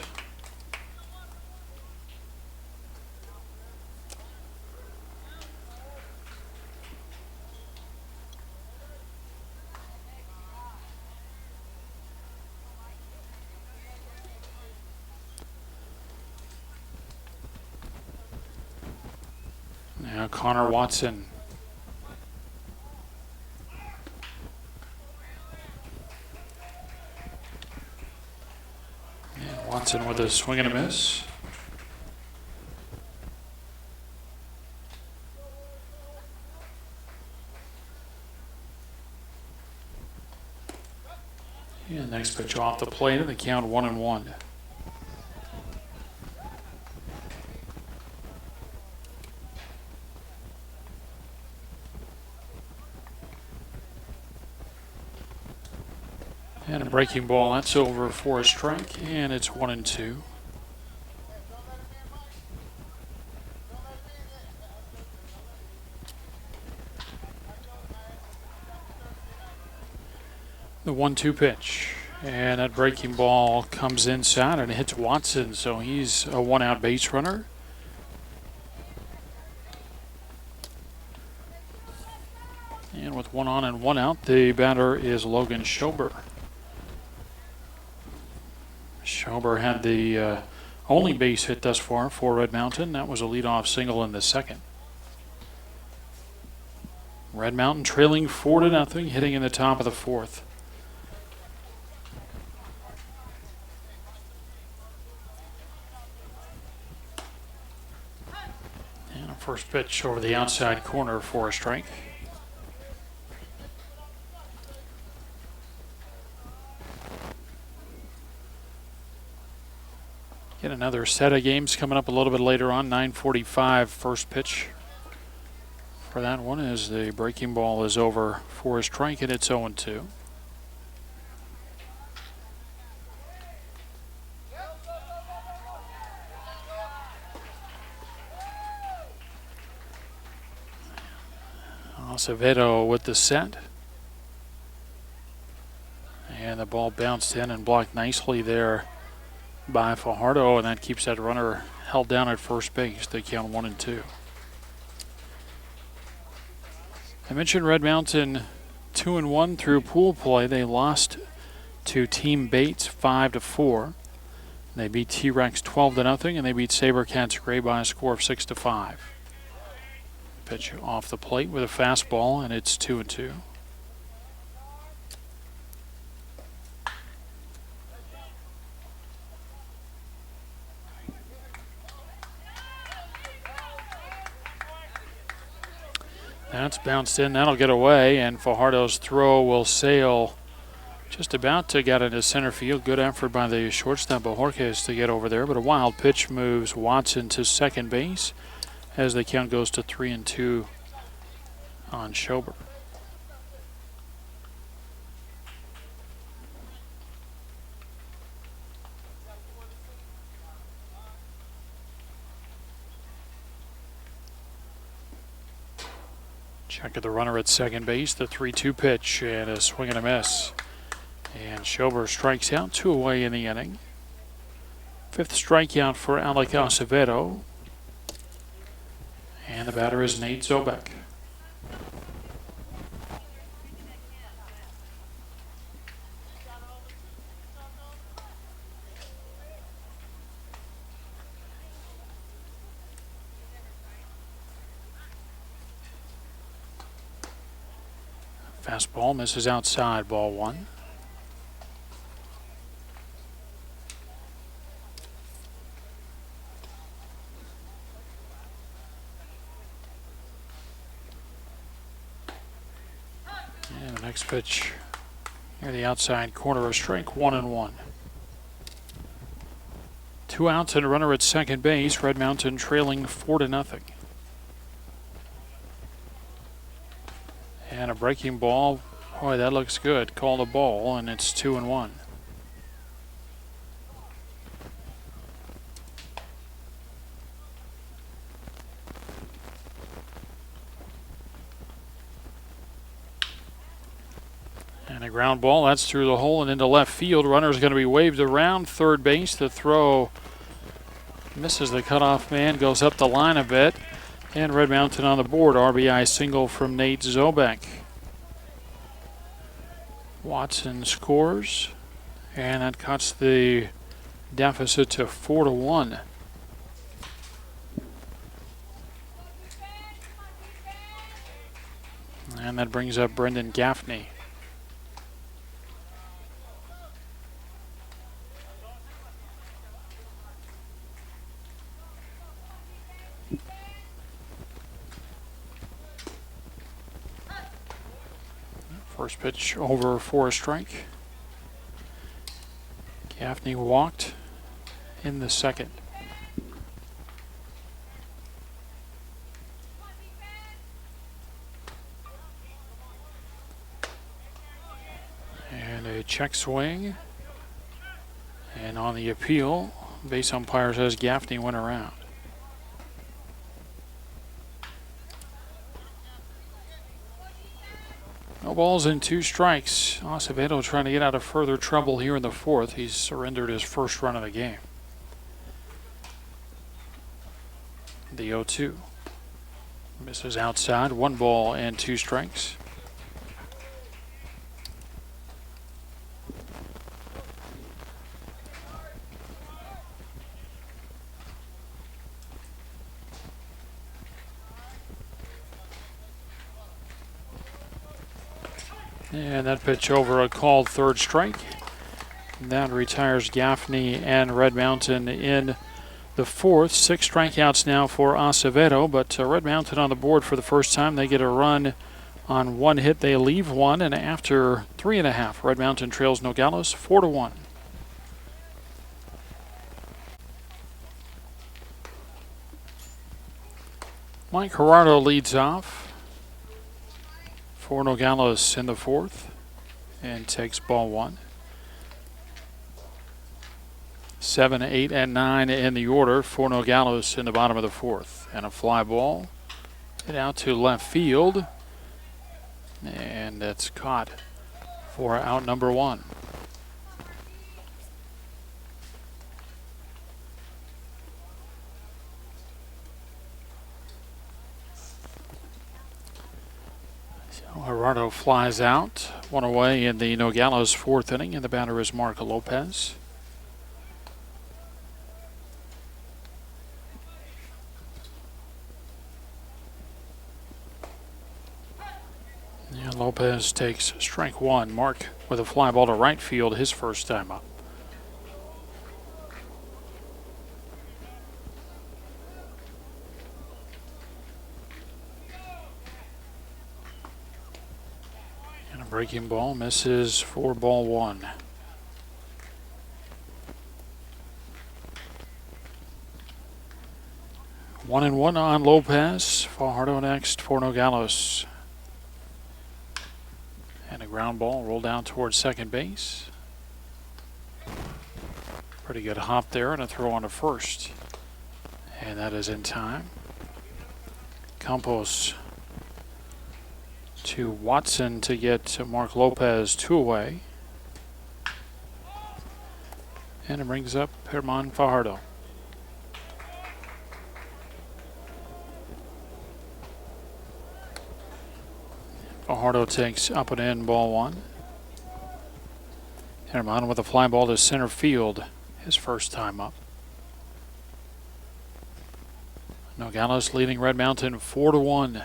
Now Connor Watson. And Watson with a swing and a miss. And next pitch off the plate, and the count 1-1. And a breaking ball, that's over for a strike, and it's 1-2. The 1-2 pitch, and that breaking ball comes inside and hits Watson, so he's a one-out base runner. And with 1 on and 1 out, the batter is Logan Schober. Schober had the only base hit thus far for Red Mountain. That was a leadoff single in the second. Red Mountain trailing 4-0, hitting in the top of the fourth. And a first pitch over the outside corner for a strike. Get another set of games coming up a little bit later on. 9:45 first pitch for that one as the breaking ball is over for a strike, and it's 0-2. Acevedo with the set. And the ball bounced in and blocked nicely there by Fajardo, and that keeps that runner held down at first base. They count 1-2. I mentioned Red Mountain 2-1 through pool play. They lost to Team Bates 5-4. They beat T-Rex 12-0, and they beat Sabercats Gray by a score of 6-5. Pitch off the plate with a fastball, and it's 2-2. That's bounced in. That'll get away, and Fajardo's throw will sail just about to get into center field. Good effort by the shortstop Bojorquez to get over there, but a wild pitch moves Watson to second base as the count goes to 3-2 on Schober. Check of the runner at second base, the 3-2 pitch, and a swing and a miss. And Schober strikes out, 2 away in the inning. 5th strikeout for Alec Acevedo. And the batter is Nate Zobek. Fastball misses outside, ball 1. And the next pitch near the outside corner, a strike, 1-1. 2 outs and a runner at second base. Red Mountain trailing 4-0. And a breaking ball. Boy, that looks good. Called a ball, and it's 2-1. And a ground ball. That's through the hole and into left field. Runner's going to be waved around third base. The throw misses the cutoff man, goes up the line a bit. And Red Mountain on the board. RBI single from Nate Zobek. Watson scores, and that cuts the deficit to 4-1. And that brings up Brendan Gaffney. First pitch over for a strike. Gaffney walked in the second. And a check swing. And on the appeal, base umpire says Gaffney went around. No balls and 2 strikes. Acevedo trying to get out of further trouble here in the 4th. He's surrendered his first run of the game. The 0-2. Misses outside. 1 ball and 2 strikes. And that pitch over, a called third strike. That retires Gaffney and Red Mountain in the 4th. 6 strikeouts now for Acevedo, but Red Mountain on the board for the first time. They get a run on 1 hit. They leave 1, and after 3.5, Red Mountain trails Nogales 4-1. Mike Gerardo leads off for Nogales in the 4th and takes ball 1. 7, 8, and 9 in the order for Nogales in the bottom of the 4th. And a fly ball hit out to left field, and that's caught for out number 1. Gerardo flies out, 1 away in the Nogales 4th inning, and the batter is Mark Lopez. And Lopez takes strike 1. Mark with a fly ball to right field, his first time up. Breaking ball misses for ball 1. One and one on Lopez. Fajardo next for Nogales. And a ground ball rolled down towards second base. Pretty good hop there and a throw on to first. And that is in time. Campos to Watson to get Mark Lopez 2 away. And it brings up Herman Fajardo. Fajardo takes up and in, ball 1. Herman with a fly ball to center field, his first time up. Nogales leading Red Mountain 4-1.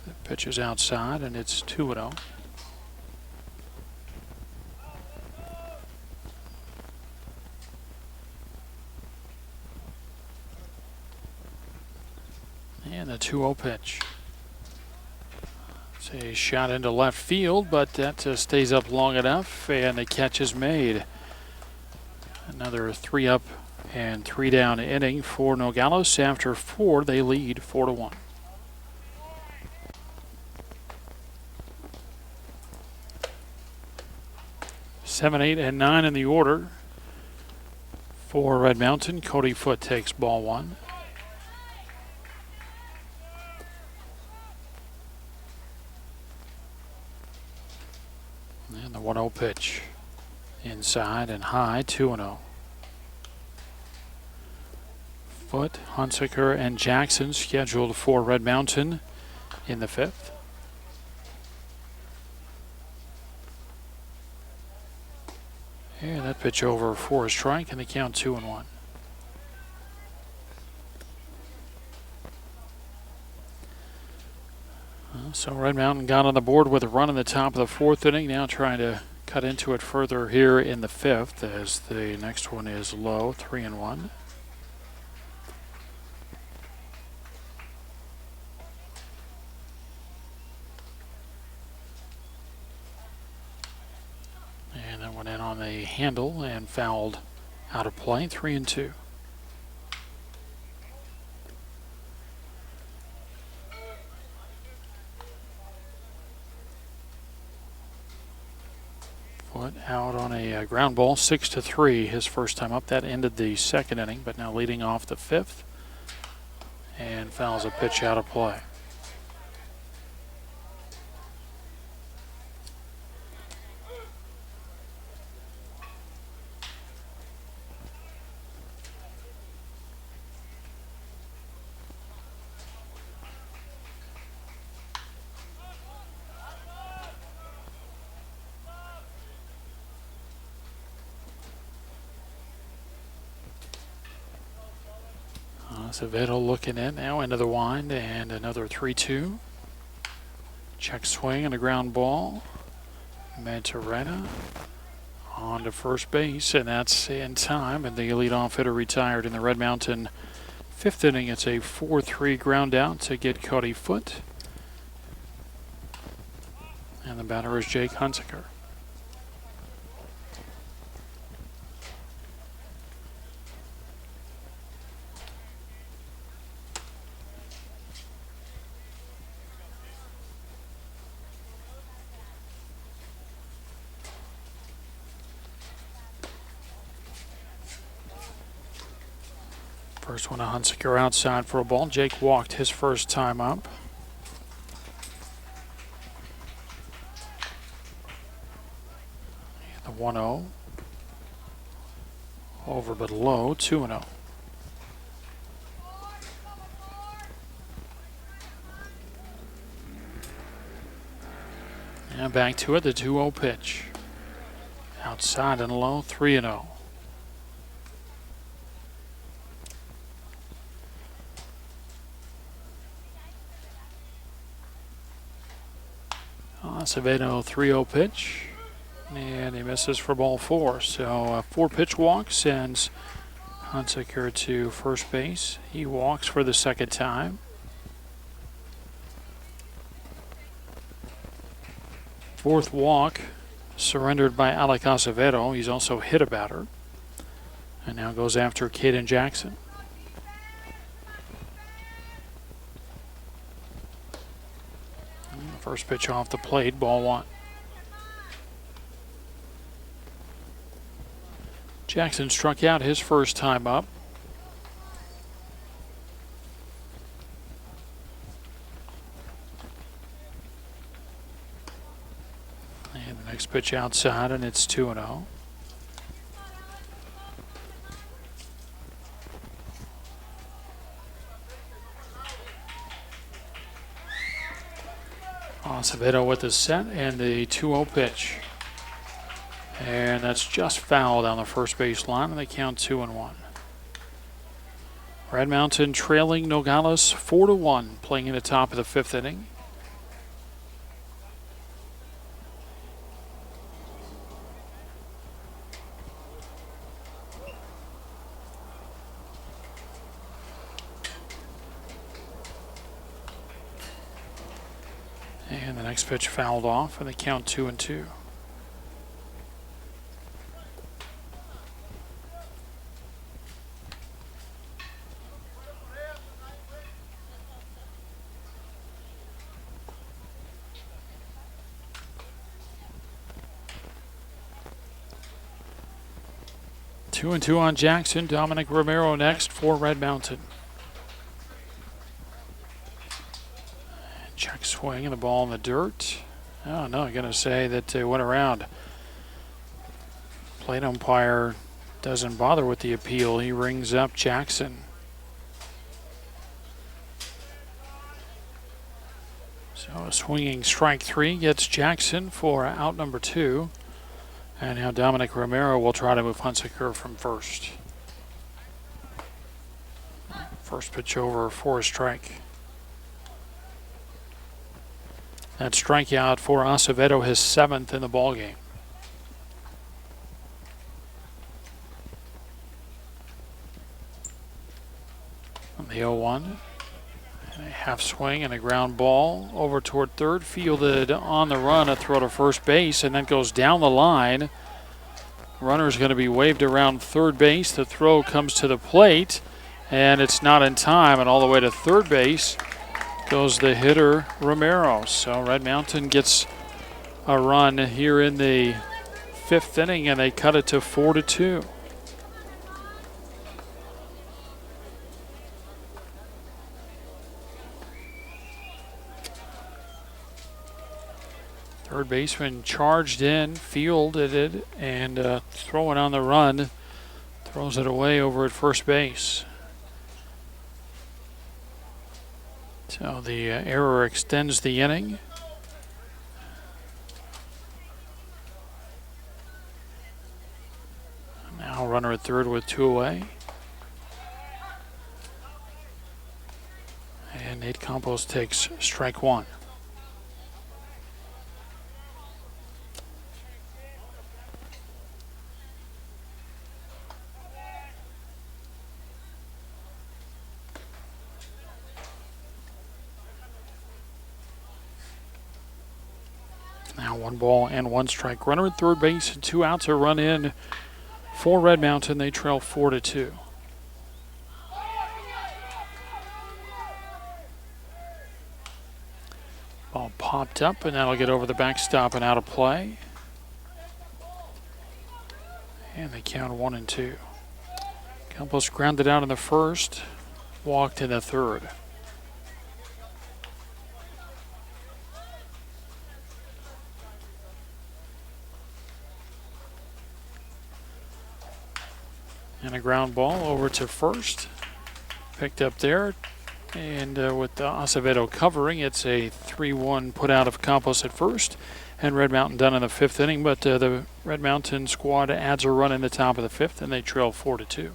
The pitch is outside, and it's 2-0. And the 2-0 pitch. It's a shot into left field, but that stays up long enough, and the catch is made. Another 3 up and 3 down inning for Nogales. After 4, they lead 4-1. 7, 8, and 9 in the order for Red Mountain. Cody Foote takes ball 1. And the 1-0 pitch. Inside and high, 2-0. Foote, Hunsaker, and Jackson scheduled for Red Mountain in the 5th. And that pitch over for a strike, and the count 2-1. So Red Mountain got on the board with a run in the top of the 4th inning. Now trying to cut into it further here in the 5th, as the next one is low, 3-1. And that went in on the handle and fouled out of play, 3-2. Foote out on a ground ball, 6-3, his first time up. That ended the 2nd inning, but now leading off the 5th, and fouls a pitch out of play. Acevedo looking in now into the wind, and another 3-2. Check swing and a ground ball. Mantarena on to first base, and that's in time, and the leadoff hitter retired in the Red Mountain 5th inning. It's a 4-3 ground out to get Cody Foote. And the batter is Jake Hunsaker. First one to Hunsaker outside for a ball. Jake walked his first time up. The 1-0. Over but low, 2-0. And back to it, the 2-0 pitch. Outside and low, 3-0. Acevedo 3-0 pitch, and he misses for ball 4. So 4 pitch walk sends Hunsaker to first base. He walks for the 2nd time. 4th walk surrendered by Alec Acevedo. He's also hit a batter, and now goes after Caden Jackson. First pitch off the plate, ball 1. Jackson struck out his first time up. Next pitch outside, and it's 2-0. Acevedo with the set and the 2-0 pitch. And that's just foul down the first base line, and they count 2-1. Red Mountain trailing Nogales 4-1, playing in the top of the fifth inning. And the next pitch fouled off, and they count 2-2. Two and two on Jackson. Dominic Romero next for Red Mountain. Check swing and the ball in the dirt. Oh no, I'm going to say that it went around. Plate umpire doesn't bother with the appeal. He rings up Jackson. So a swinging strike three gets Jackson for out number 2. And now Dominic Romero will try to move Hunsaker from first. First pitch over for a strike. That strikeout for Acevedo, his 7th in the ballgame. On the 0-1. A half swing and a ground ball over toward third, fielded on the run, a throw to first base, and that goes down the line. Runner's going to be waved around third base. The throw comes to the plate, and it's not in time, and all the way to third base goes the hitter Romero. So Red Mountain gets a run here in the 5th inning, and they cut it to 4-2. Third baseman charged in, fielded it, and throwing on the run, throws it away over at first base. So the error extends the inning. Now runner at third with 2 away. And Nate Campos takes strike 1. Now 1 ball and 1 strike. Runner at third base and 2 outs. A run in for Red Mountain. They trail 4-2. Ball popped up, and that'll get over the backstop and out of play. And they count 1-2. Campos grounded out in the first, walked in the third. And a ground ball over to first. Picked up there. And with Acevedo covering, it's a 3-1 put out of Campos at first. And Red Mountain done in the 5th inning. But the Red Mountain squad adds a run in the top of the 5th, and they trail 4-2.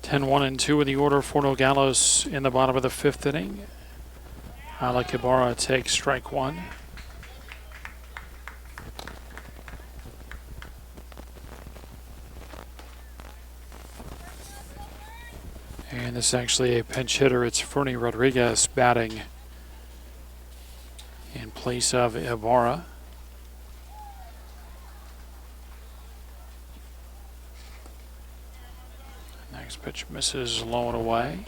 Ten, 1 and 2 in the order for Nogales in the bottom of the 5th inning. Alec Ibarra takes strike 1. And this is actually a pinch hitter. It's Fernie Rodriguez batting in place of Ibarra. Next pitch misses low and away.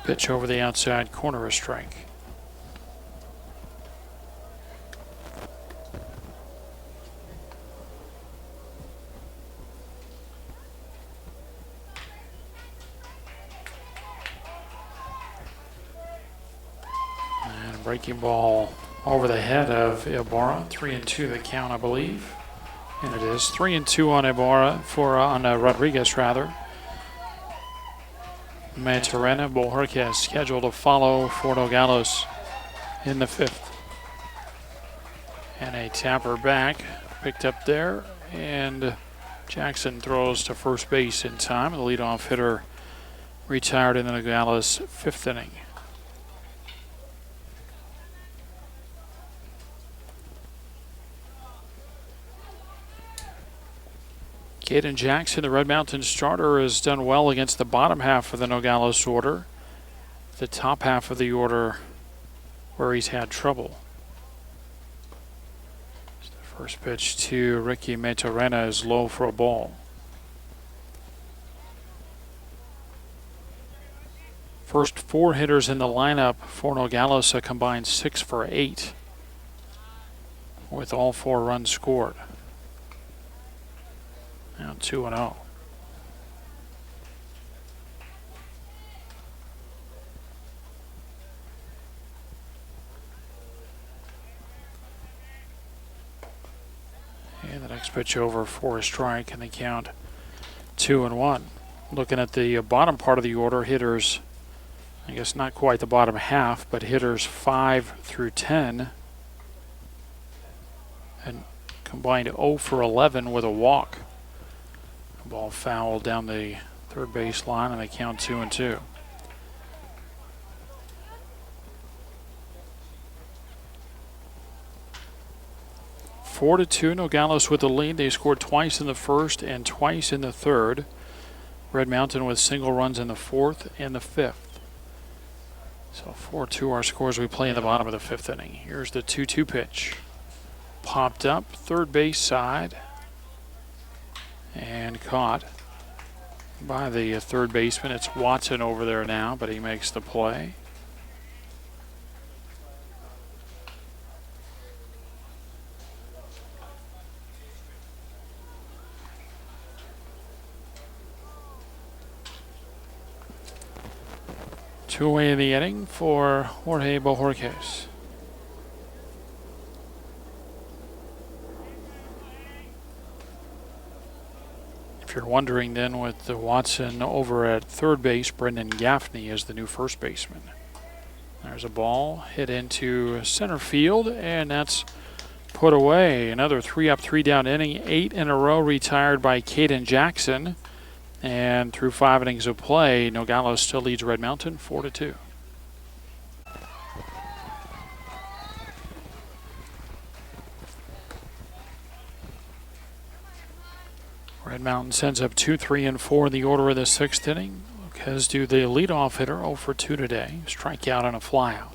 Pitch over the outside corner, a strike. breaking ball over the head of Ibarra. 3-2 the count, I believe. And it is 3-2 on Ibarra, on Rodriguez rather. Maturena, Bohorquez scheduled to follow for Nogales in the 5th. And a tapper back picked up there, and Jackson throws to first base in time. The leadoff hitter retired in the Nogales 5th inning. Caden Jackson, the Red Mountain starter, has done well against the bottom half of the Nogales order. The top half of the order where he's had trouble. First pitch to Ricky Maturena is low for a ball. First 4 hitters in the lineup for Nogales, a combined 6 for 8, with all 4 runs scored. Now 2-0. And the next pitch over for a strike, and the count 2-1. Looking at the bottom part of the order, hitters, I guess not quite the bottom half, but hitters 5 through 10, and combined 0 for 11 with a walk. Ball fouled down the third base line, and they count 2-2. Four to 2, Nogales with the lead. They scored twice in the first and twice in the third. Red Mountain with single runs in the 4th and the 5th. So 4-2 our scores we play in the bottom of the 5th inning. Here's the 2-2 pitch. Popped up, third base side, and caught by the third baseman. It's Watson over there now, but he makes the play. Two away in the inning for Jorge Bohorquez. If you're wondering then, with the Watson over at third base, Brendan Gaffney is the new first baseman. There's a ball hit into center field, and that's put away. Another 3-up, 3-down inning, 8 in a row retired by Caden Jackson. And through 5 innings of play, Nogales still leads Red Mountain 4-2. Red Mountain sends up 2, 3, and 4 in the order of the 6th inning. As do the leadoff hitter, 0 for 2 today. Strikeout and a flyout.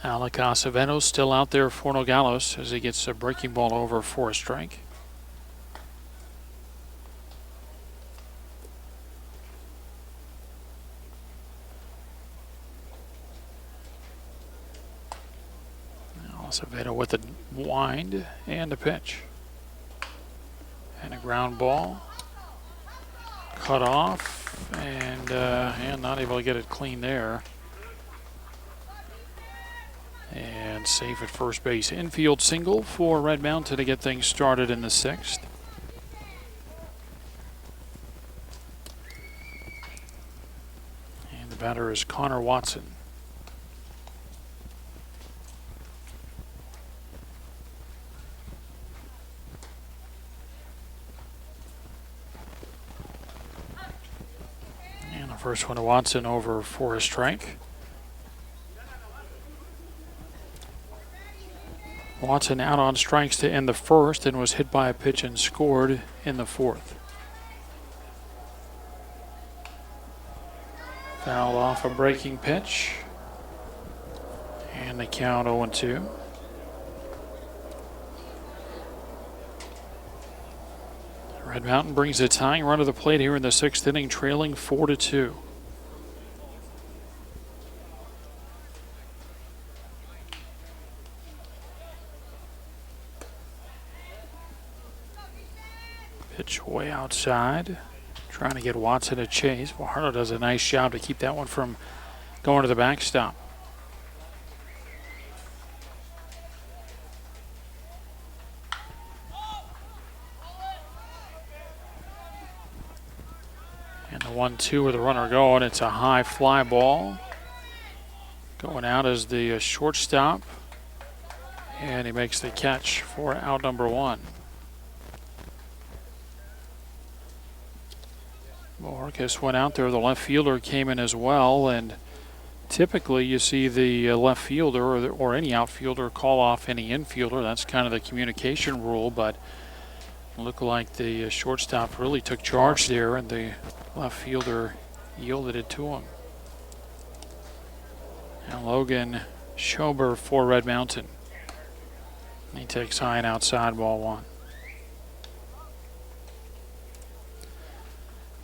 Alec Acevedo still out there for Nogales as he gets a breaking ball over for a strike. Acevedo with a wind and a pitch. And a ground ball. Cut off and not able to get it clean there. And safe at first base. Infield single for Red Mountain to get things started in the 6th. And the batter is Connor Watson. And the first one to Watson over for a strike. Watson out on strikes to end the 1st and was hit by a pitch and scored in the 4th. Fouled off a breaking pitch. And they count 0-2. Red Mountain brings a tying run to the plate here in the 6th inning, trailing 4-2. Pitch way outside. Trying to get Watson to chase. Fajardo does a nice job to keep that one from going to the backstop. And the 1-2 with the runner going. It's a high fly ball. Going out as the shortstop. And he makes the catch for out number 1. Marcus went out there. The left fielder came in as well. And typically you see the left fielder or any outfielder call off any infielder. That's kind of the communication rule. But it looked like the shortstop really took charge there, and the left fielder yielded it to him. And Logan Schober for Red Mountain. He takes high and outside, ball 1.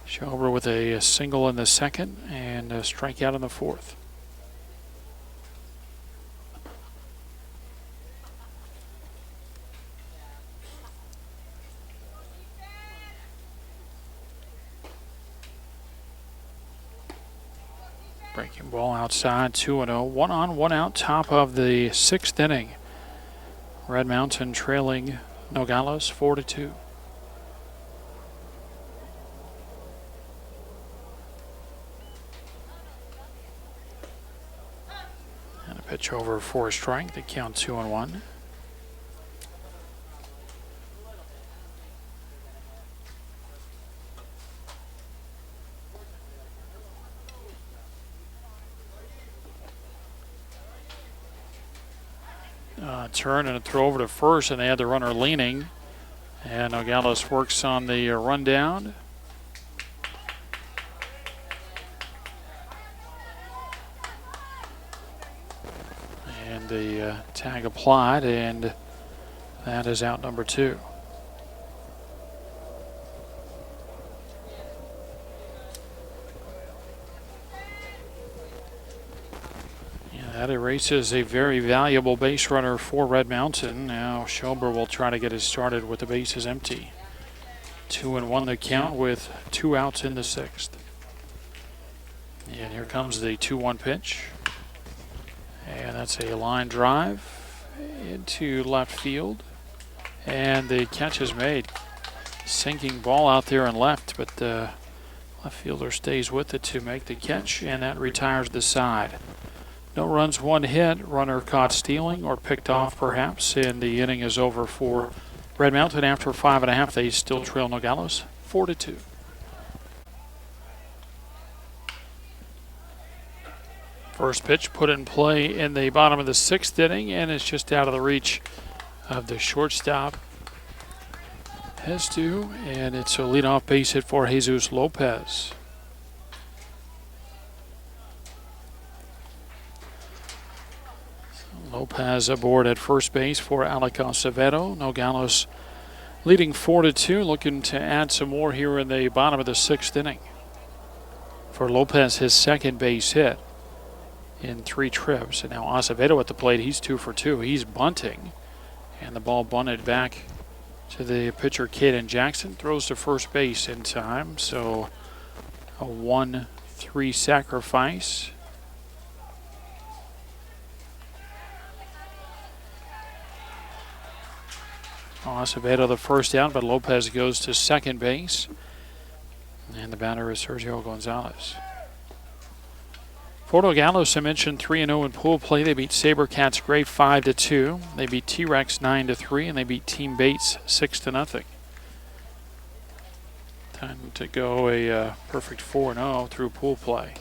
Schober with a single in the second and a strikeout in the 4th. Breaking ball outside, 2-0. 1 on, 1 out, top of the 6th inning. Red Mountain trailing Nogales 4-2. And a pitch over for a strike. The count 2-1. Turn and a throw over to first, and they had the runner leaning. And Nogales works on the rundown. And the tag applied, and that is out number 2. That erases a very valuable base runner for Red Mountain. Now Schober will try to get it started with the bases empty. 2-1 the count with 2 outs in the 6th. And here comes the 2-1 pitch. And that's a line drive into left field. And the catch is made. Sinking ball out there and left, but the left fielder stays with it to make the catch, and that retires the side. No runs, 1 hit. Runner caught stealing or picked off perhaps, and the inning is over for Red Mountain. After 5.5, they still trail Nogales 4-2. First pitch put in play in the bottom of the 6th inning, and it's just out of the reach of the shortstop. Has to, and it's a leadoff base hit for Jesus Lopez. Lopez aboard at first base for Alec Acevedo. Nogales leading 4-2, looking to add some more here in the bottom of the 6th inning. For Lopez, his second base hit in 3 trips. And now Acevedo at the plate, he's 2 for 2. He's bunting, and the ball bunted back to the pitcher, Caden Jackson. Throws to first base in time, so a 1-3 sacrifice. Acevedo the first out, but Lopez goes to second base. And the batter is Sergio Gonzalez. For Nogales, I mentioned 3-0 in pool play. They beat SaberCats Gray 5-2. They beat T-Rex 9-3, and they beat Team Bates 6-0. Time to go a perfect 4-0 through pool play.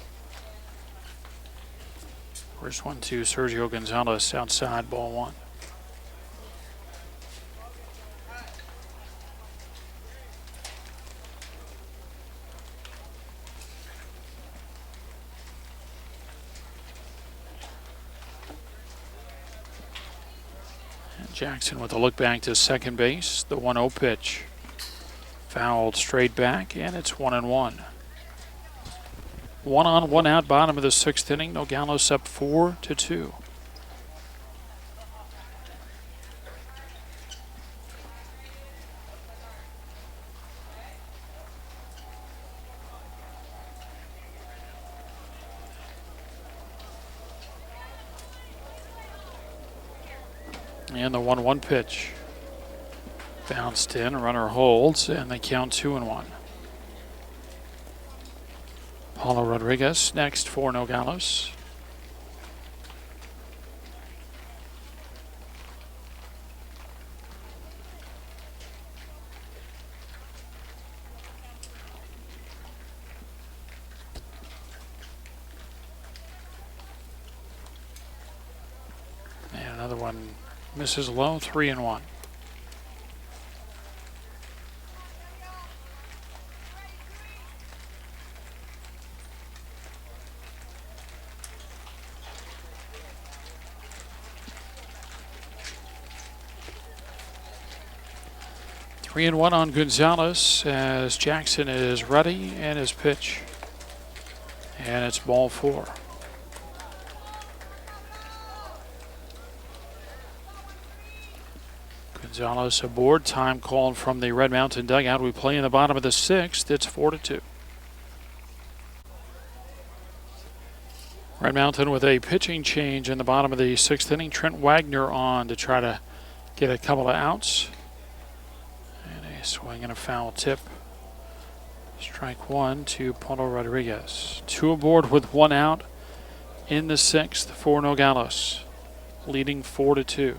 First 1-2, Sergio Gonzalez outside, ball 1. Jackson with a look back to second base. The 1-0 pitch. Fouled straight back, and it's 1-1. 1 on, 1 out, bottom of the 6th inning. Nogales up 4-2. And the 1-1 pitch. Bounced in, runner holds, and they count 2-1. Paulo Rodriguez next for Nogales. And another one misses low, 3-1. Three and one on Gonzalez as Jackson is ready and his pitch. And it's ball 4. Gonzalez aboard. Time called from the Red Mountain dugout. We play in the bottom of the 6th. It's 4-2. Red Mountain with a pitching change in the bottom of the 6th inning. Trent Wagner on to try to get a couple of outs. And a swing and a foul tip. Strike 1 to Paulo Rodriguez. 2 aboard with 1 out in the 6th for Nogales, leading 4-2.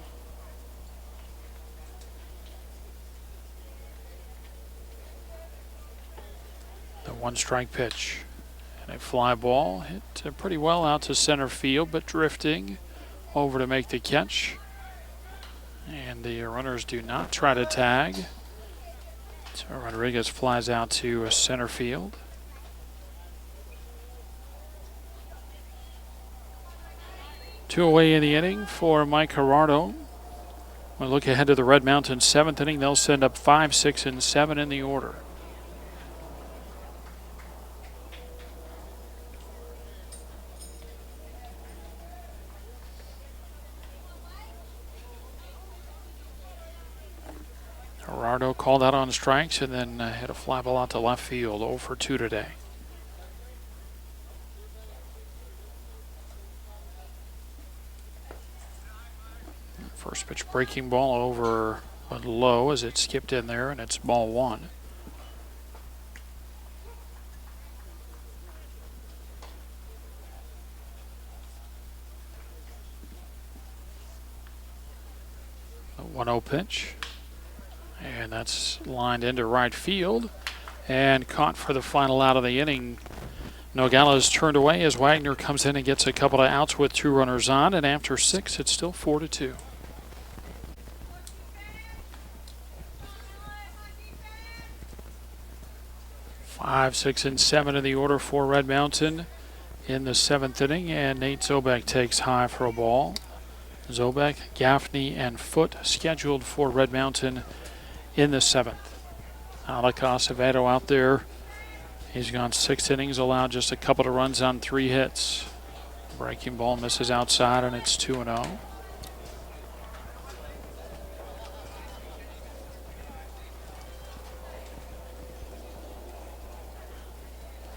The 1-strike pitch. And a fly ball hit pretty well out to center field, but drifting over to make the catch. And the runners do not try to tag. So Rodriguez flies out to center field. Two away in the inning for Mike Gerardo. We'll look ahead to the Red Mountain 7th inning. They'll send up 5, 6, and 7 in the order. Gerardo called out on strikes and then hit a fly ball out to left field. 0 for 2 today. First pitch breaking ball over low as it skipped in there, and it's ball 1. The 1-0 pitch. And that's lined into right field and caught for the final out of the inning. Nogales turned away as Wagner comes in and gets a couple of outs with 2 runners on, and after 6, it's still 4-2. Five, 6, and 7 in the order for Red Mountain in the 7th inning, and Nate Zobek takes high for a ball. Zobek, Gaffney, and Foote scheduled for Red Mountain in the 7th. Alec Acevedo out there. He's gone 6 innings, allowed just a couple of runs on 3 hits. Breaking ball misses outside, and it's 2-0.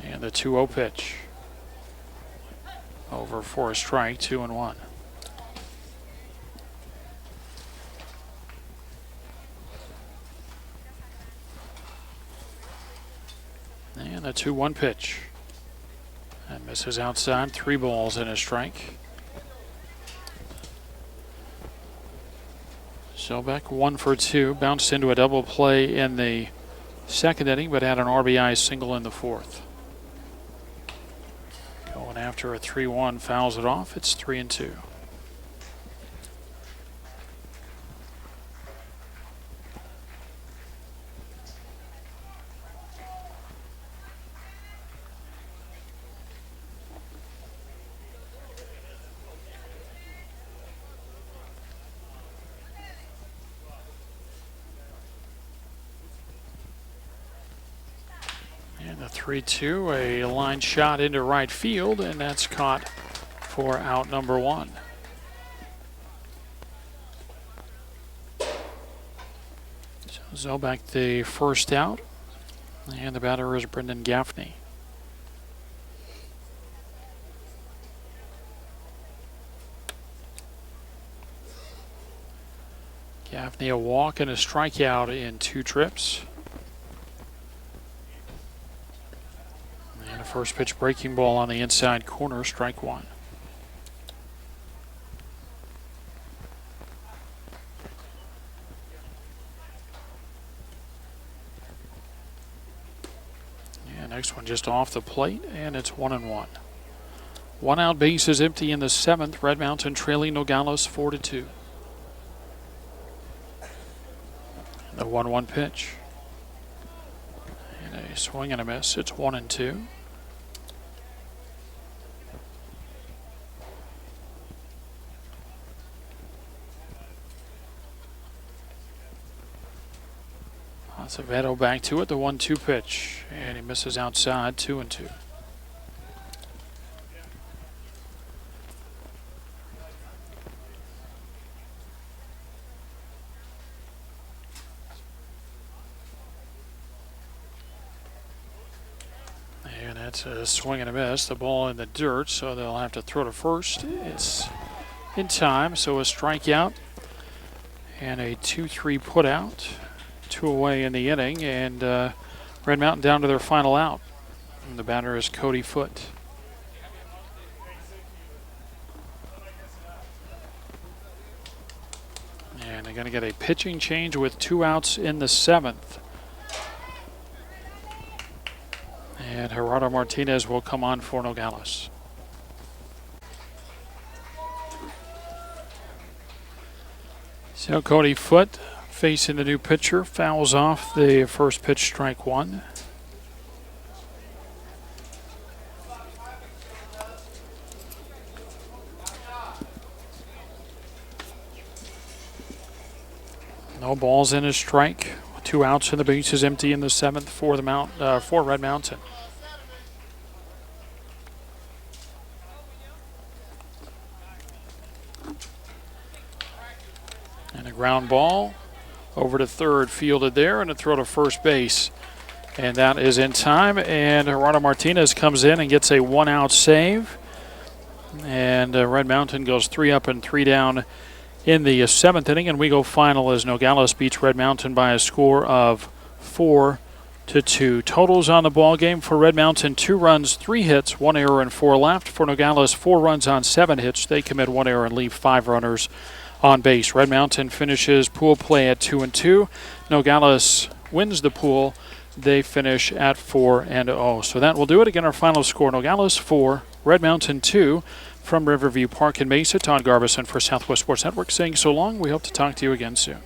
And the 2-0 pitch. Over for a strike, 2-1. And a 2-1 pitch. And misses outside, 3 balls and a strike. Zobek 1 for 2, bounced into a double play in the 2nd inning, but had an RBI single in the 4th. Going after a 3-1, fouls it off. It's 3-2. And the 3-2, a line shot into right field, and that's caught for out number 1. So Zobek the first out, and the batter is Brendan Gaffney. Gaffney a walk and a strikeout in 2 trips. And a first pitch breaking ball on the inside corner, strike 1. Yeah, next one just off the plate, and it's 1-1. 1 out, base is empty in the 7th. Red Mountain trailing Nogales 4-2. The 1-1 pitch. And a swing and a miss. It's 1-2. Acevedo back to it. The 1-2 pitch. And he misses outside. 2-2. And that's a swing and a miss. The ball in the dirt, so they'll have to throw to first. It's in time, so a strikeout and a 2-3 put out. 2 away in the inning, and Red Mountain down to their final out. And the batter is Cody Foote. And they're going to get a pitching change with 2 outs in the 7th. And Gerardo Martinez will come on for Nogales. So Cody Foote facing the new pitcher, fouls off the first pitch, strike 1. No balls in his strike. 2 outs and the base is empty in the 7th for for Red Mountain. And a ground ball over to third, fielded there, and a throw to first base. And that is in time, and Gerardo Martinez comes in and gets a 1-out save. And Red Mountain goes 3 up and 3 down in the 7th inning, and we go final as Nogales beats Red Mountain by a score of 4-2. Totals on the ball game for Red Mountain: 2 runs, 3 hits, 1 error, and 4 left. For Nogales, 4 runs on 7 hits. They commit 1 error and leave 5 runners on base. Red Mountain finishes pool play at 2-2. Nogales wins the pool. They finish at 4-0. So that will do it. Again, our final score: Nogales 4, Red Mountain 2. From Riverview Park in Mesa, Todd Garbison for Southwest Sports Network saying so long. We hope to talk to you again soon.